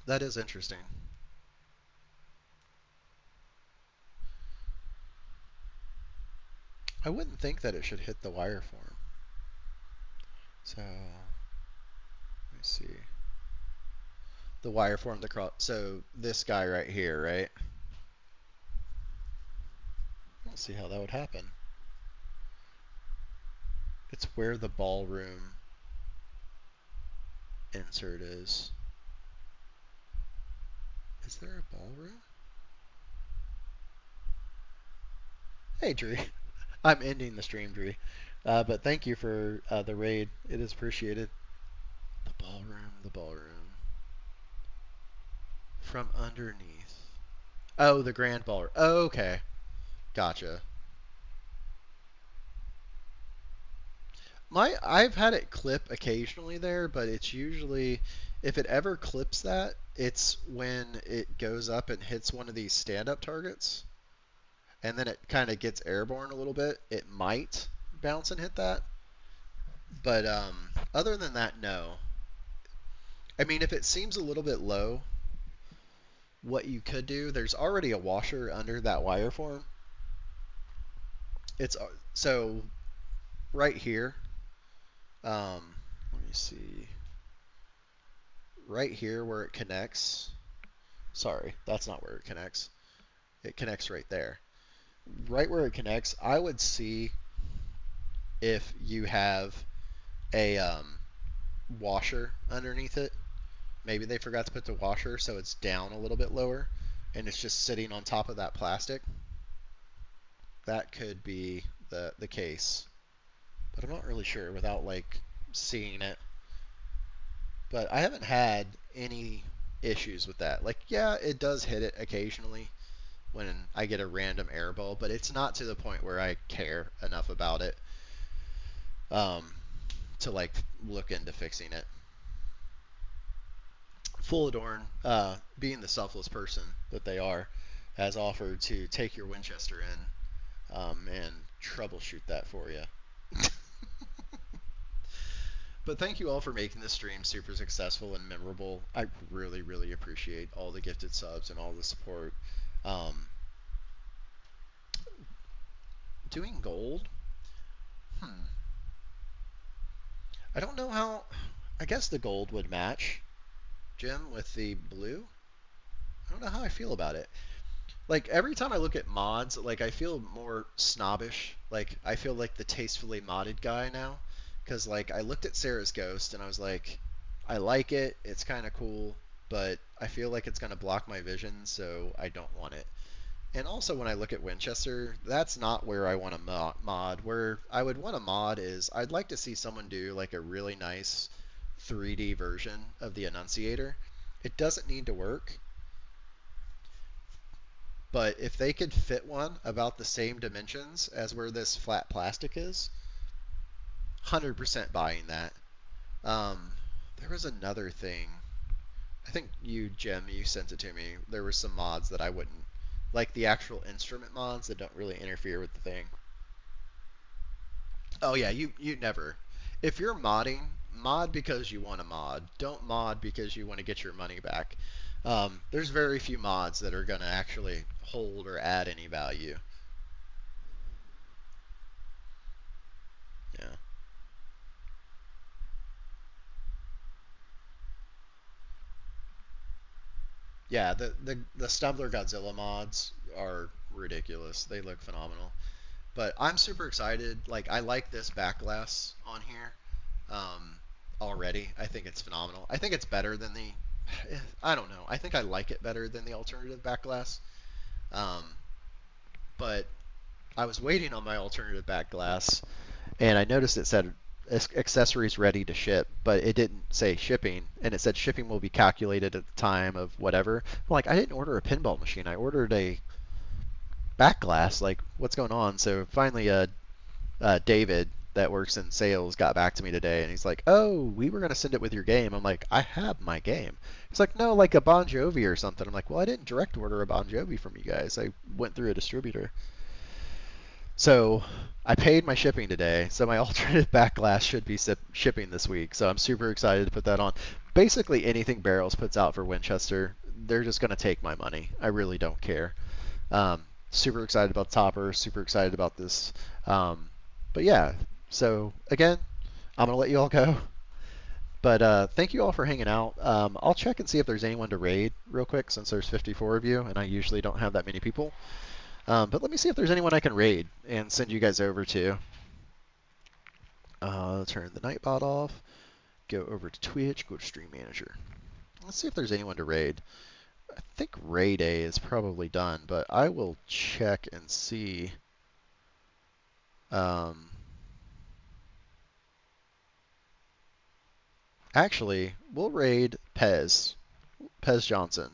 That is interesting. I wouldn't think that it should hit the wire form. So, let me see. The wire form, so this guy right here, right? Let's see how that would happen. It's where the ballroom insert is. Is there a ballroom? Hey, Dree. I'm ending the stream, Dree. But thank you for the raid. It is appreciated. The ballroom, the ballroom. From underneath. Oh, the grand ballroom. Oh, okay. Gotcha. I've had it clip occasionally there, but it's usually, if it ever clips that, it's when it goes up and hits one of these stand-up targets, and then it kind of gets airborne a little bit. It might bounce and hit that, but other than that, no. I mean, if it seems a little bit low, what you could do, there's already a washer under that wire form. It's so right here. Let me see. Right here where it connects. Sorry, that's not where it connects. It connects right there. Right where it connects, I would see if you have a washer underneath it. Maybe they forgot to put the washer so it's down a little bit lower and it's just sitting on top of that plastic. That could be the case. But I'm not really sure without like seeing it. But I haven't had any issues with that. Like, yeah, it does hit it occasionally when I get a random air ball, but it's not to the point where I care enough about it to like look into fixing it. Full Adorn, being the selfless person that they are, has offered to take your Winchester in and troubleshoot that for you. But thank you all for making this stream super successful and memorable. I really, really appreciate all the gifted subs and all the support. Doing gold? I don't know how... I guess the gold would match, Jim, with the blue. I don't know how I feel about it. Like, every time I look at mods, like, I feel more snobbish. Like, I feel like the tastefully modded guy now. Because, like, I looked at Sarah's Ghost, and I was like, I like it, it's kind of cool, but I feel like it's going to block my vision, so I don't want it. And also, when I look at Winchester, that's not where I want to mod. Where I would want to mod is, I'd like to see someone do, like, a really nice 3D version of the Annunciator. It doesn't need to work, but if they could fit one about the same dimensions as where this flat plastic is, 100% buying that. There was another thing. I think you, Jim, you sent it to me. There were some mods that I wouldn't, like the actual instrument mods that don't really interfere with the thing. Oh yeah, you never. If you're modding, mod because you want to mod. Don't mod because you want to get your money back. There's very few mods that are going to actually hold or add any value. Yeah. Yeah, the Stumbler Godzilla mods are ridiculous. They look phenomenal. But I'm super excited. Like, I like this back glass on here already. I think it's phenomenal. I think it's better than the. I don't know. I think I like it better than the alternative back glass. Um, but I was waiting on my alternative back glass, and I noticed it said accessories ready to ship, but it didn't say shipping, and it said shipping will be calculated at the time of whatever. I'm like, I didn't order a pinball machine. I ordered a back glass. Like, what's going on? So finally, David that works in sales got back to me today, and he's like, "Oh, we were gonna send it with your game." I'm like, "I have my game." He's like, "No, like a Bon Jovi or something." I'm like, "Well, I didn't direct order a Bon Jovi from you guys. I went through a distributor." So I paid my shipping today, so my alternative back glass should be shipping this week. So I'm super excited to put that on. Basically, anything Barrels puts out for Winchester, they're just gonna take my money. I really don't care. Super excited about Topper. Super excited about this. But yeah, so again, I'm going to let you all go. But thank you all for hanging out. I'll check and see if there's anyone to raid real quick since there's 54 of you, and I usually don't have that many people. But let me see if there's anyone I can raid and send you guys over to. Turn the Nightbot off. Go over to Twitch. Go to Stream Manager. Let's see if there's anyone to raid. I think Raid Day is probably done, but I will check and see. Actually, we'll raid Pez Johnson.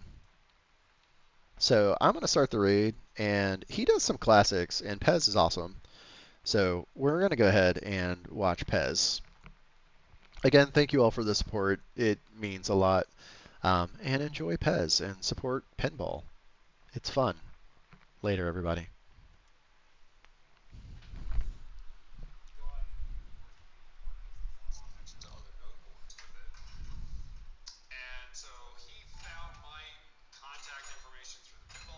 So I'm going to start the raid, and he does some classics, and Pez is awesome. So we're going to go ahead and watch Pez. Again, thank you all for the support. It means a lot. And enjoy Pez and support Pinball. It's fun. Later, everybody.